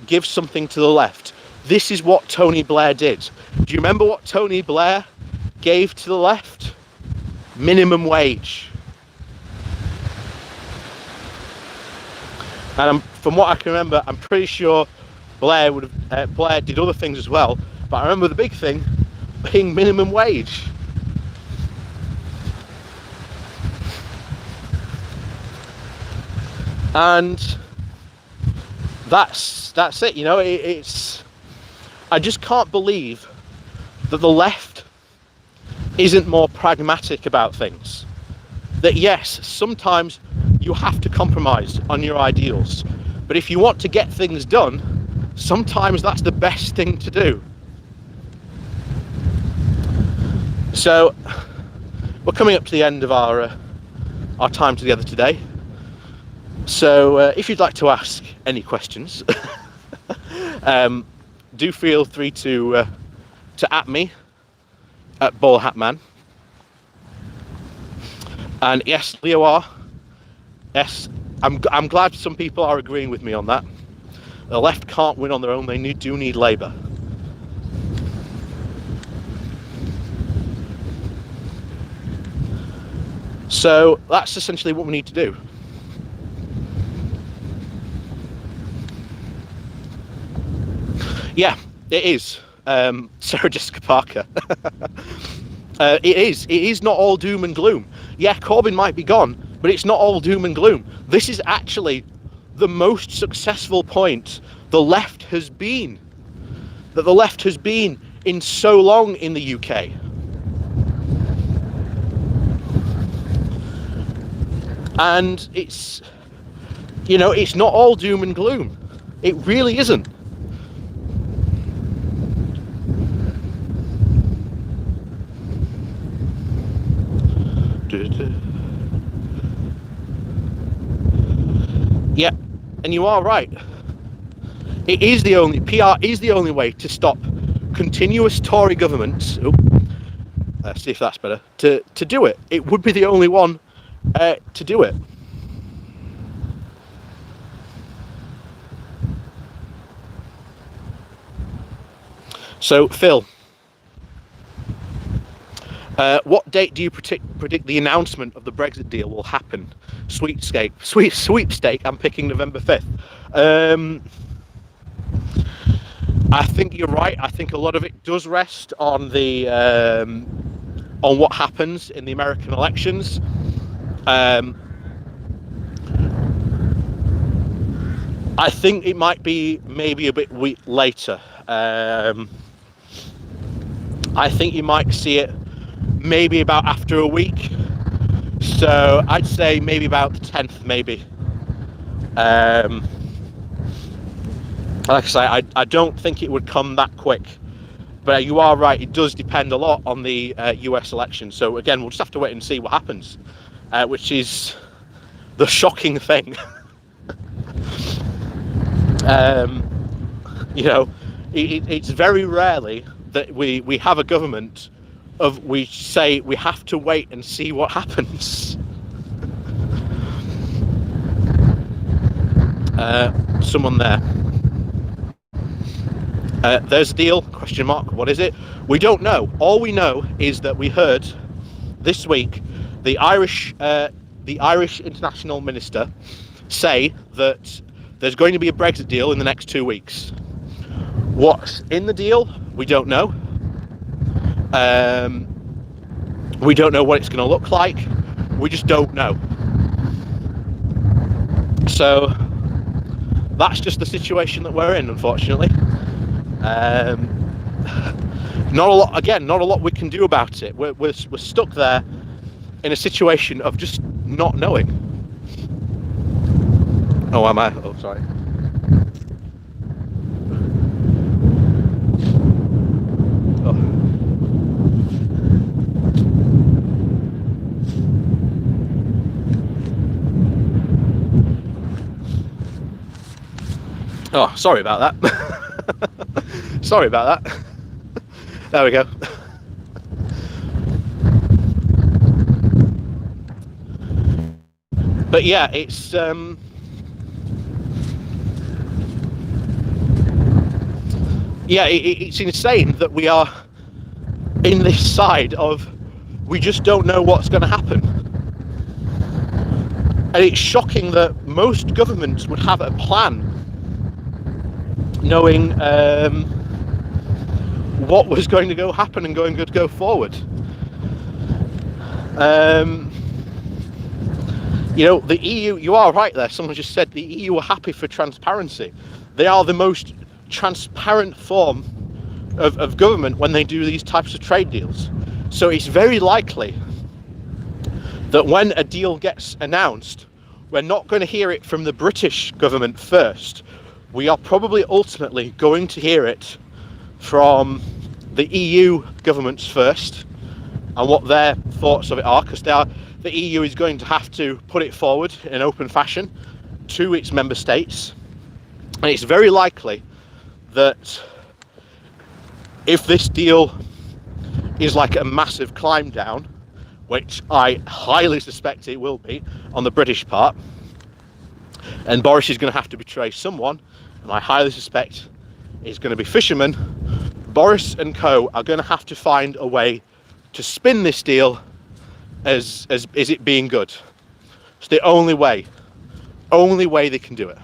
give something to the left. This is what Tony Blair did. Do you remember what Tony Blair gave to the left? Minimum wage. And from what I can remember, I'm pretty sure Blair did other things as well. But I remember the big thing being minimum wage. And that's it. It's. I just can't believe that the left isn't more pragmatic about things. That yes, sometimes you have to compromise on your ideals. But if you want to get things done, sometimes that's the best thing to do. So we're coming up to the end of our time together today. So if you'd like to ask any questions, do feel free to at me at BallHatman. And yes, Leo R. Yes, I'm glad some people are agreeing with me on that. The left can't win on their own. They do need Labour. So that's essentially what we need to do. Yeah, it is. Sarah Jessica Parker. It is not all doom and gloom. Yeah, Corbyn might be gone, but it's not all doom and gloom. This is actually the most successful point the left has been. That the left has been in so long in the UK. And it's, you know, it's not all doom and gloom. It really isn't. Yeah, and you are right. It is the only, PR is the only way to stop continuous Tory governments. See if that's better. To do it. It would be the only one to do it. So, Phil, what date do you predict the announcement of the Brexit deal will happen? Sweepstake. I'm picking November 5th. I think you're right. I think a lot of it does rest on the on what happens in the American elections. I think it might be maybe a bit later. I think you might see it maybe about after a week. So I'd say maybe about the 10th, maybe. Like I say, I don't think it would come that quick. But you are right, it does depend a lot on the US election. So again, we'll just have to wait and see what happens, which is the shocking thing. You know, it's very rarely that we have a government of we say we have to wait and see what happens. Someone there. There's a deal, question mark, what is it? We don't know. All we know is that we heard this week the Irish international minister say that there's going to be a Brexit deal in the next 2 weeks. What's in the deal? We don't know. We don't know what it's going to look like. We just don't know. So that's just the situation that we're in, unfortunately. Not a lot we can do about it. We're stuck there in a situation of just not knowing. Oh, am I? Oh, sorry. Oh, sorry about that. Sorry about that. There we go. But yeah, it's it's insane that we are in this side of we just don't know what's going to happen. And it's shocking that most governments would have a plan knowing what was going to happen and going to go forward. You know, the EU, you are right there, someone just said the EU are happy for transparency. They are the most transparent form of government when they do these types of trade deals. So it's very likely that when a deal gets announced, we're not going to hear it from the British government first. We are probably ultimately going to hear it from the EU governments first, and what their thoughts of it are, because the EU is going to have to put it forward in an open fashion to its member states. And it's very likely that if this deal is like a massive climb down, which I highly suspect it will be on the British part, and Boris is going to have to betray someone, and I highly suspect it's going to be fishermen, Boris and co are going to have to find a way to spin this deal as it being good. It's the only way they can do it.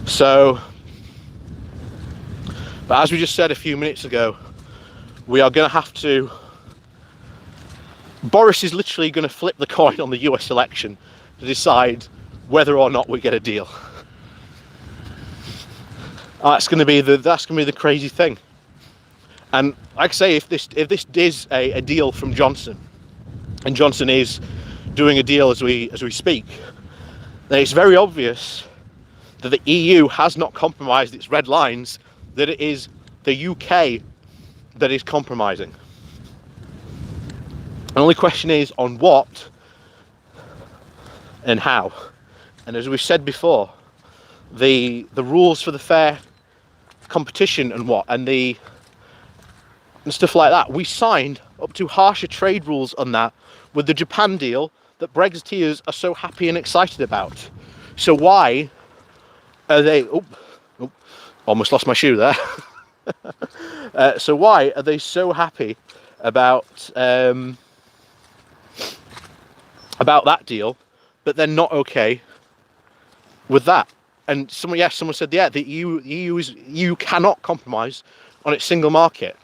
So, but as we just said a few minutes ago, we are going to have to, Boris is literally going to flip the coin on the US election to decide whether or not we get a deal. That's going to be the crazy thing. And like I say, if this is a deal from Johnson, and Johnson is doing a deal as we speak, then it's very obvious that the EU has not compromised its red lines, that it is the UK that is compromising. The only question is on what and how. And as we've said before, the rules for the fair competition and stuff like that, we signed up to harsher trade rules on that with the Japan deal that Brexiteers are so happy and excited about. So why are they almost lost my shoe there. So why are they so happy about that deal, but they're not okay with that? And someone said, yeah, the EU cannot compromise on its single market.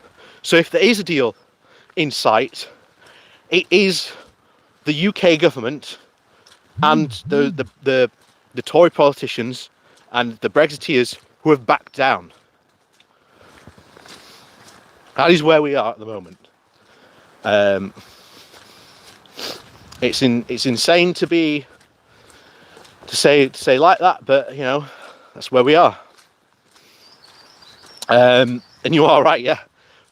So if there is a deal in sight, it is the UK government and the Tory politicians and the Brexiteers who have backed down. That is where we are at the moment. It's insane to say like that, but you know, that's where we are. And you are right, yeah.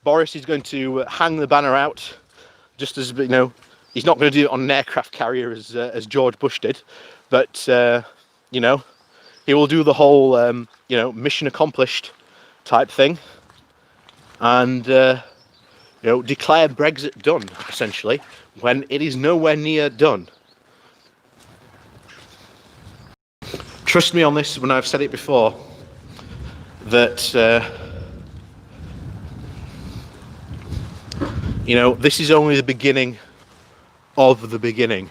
Boris is going to hang the banner out, just as, you know, he's not going to do it on an aircraft carrier as George Bush did, but you know, he will do the whole you know, mission accomplished type thing, and you know, declare Brexit done, essentially, when it is nowhere near done. Trust me on this when I've said it before, that you know, this is only the beginning of the beginning.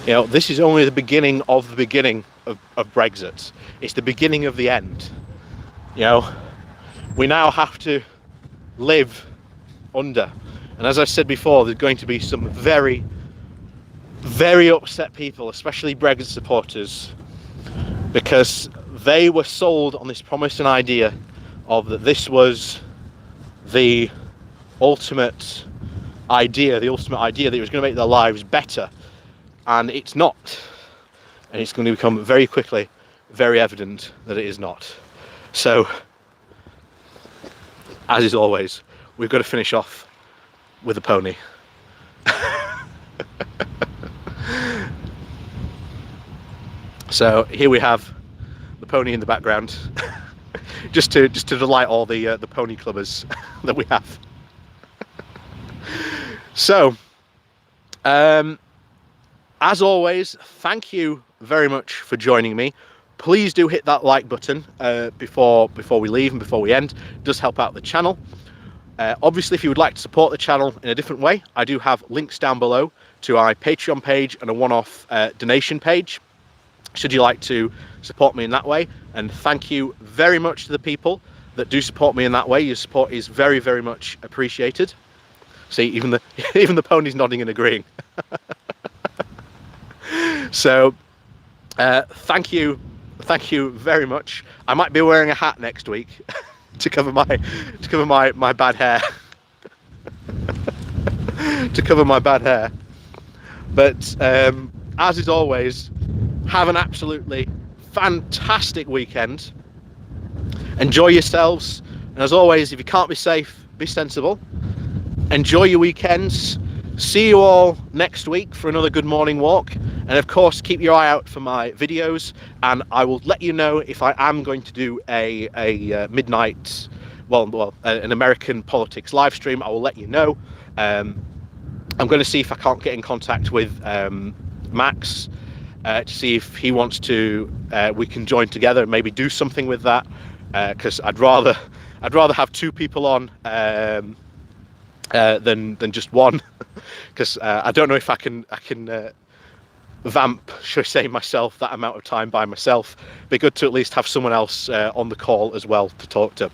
You know, this is only the beginning of the beginning of Brexit. It's the beginning of the end. You know, we now have to live under. And as I said before, there's going to be some very, very upset people, especially Brexit supporters, because they were sold on this promise and idea of that this was the ultimate idea that it was going to make their lives better. And it's not. And it's going to become very quickly very evident that it is not. So, as is always, we've got to finish off with a pony. So here we have the pony in the background, just to delight all the pony clubbers that we have. So, as always, thank you very much for joining me. Please do hit that like button before we leave and before we end. It does help out the channel. Obviously, if you would like to support the channel in a different way, I do have links down below to my Patreon page and a one-off donation page, should you like to support me in that way. And thank you very much to the people that do support me in that way. Your support is very, very much appreciated. See, even the pony's nodding and agreeing. So, thank you very much. I might be wearing a hat next week. to cover my bad hair. To cover my bad hair. But as is always, have an absolutely fantastic weekend. Enjoy yourselves. And as always, if you can't be safe, be sensible. Enjoy your weekends. See you all next week for another Good Morning Walk. And of course, keep your eye out for my videos. And I will let you know if I am going to do a midnight, an American politics live stream. I will let you know. I'm going to see if I can't get in contact with Max to see if he wants to. We can join together and maybe do something with that. Because I'd rather have two people on than just one. Because I don't know if I can vamp, should I say, myself that amount of time by myself. It'd be good to at least have someone else on the call as well to talk to.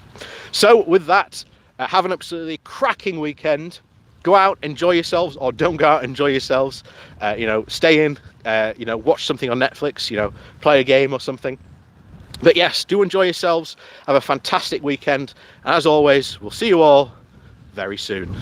So with that, have an absolutely cracking weekend. Go out, enjoy yourselves, or don't go out, enjoy yourselves. Stay in, watch something on Netflix, play a game or something. But yes, do enjoy yourselves. Have a fantastic weekend. And as always, we'll see you all very soon.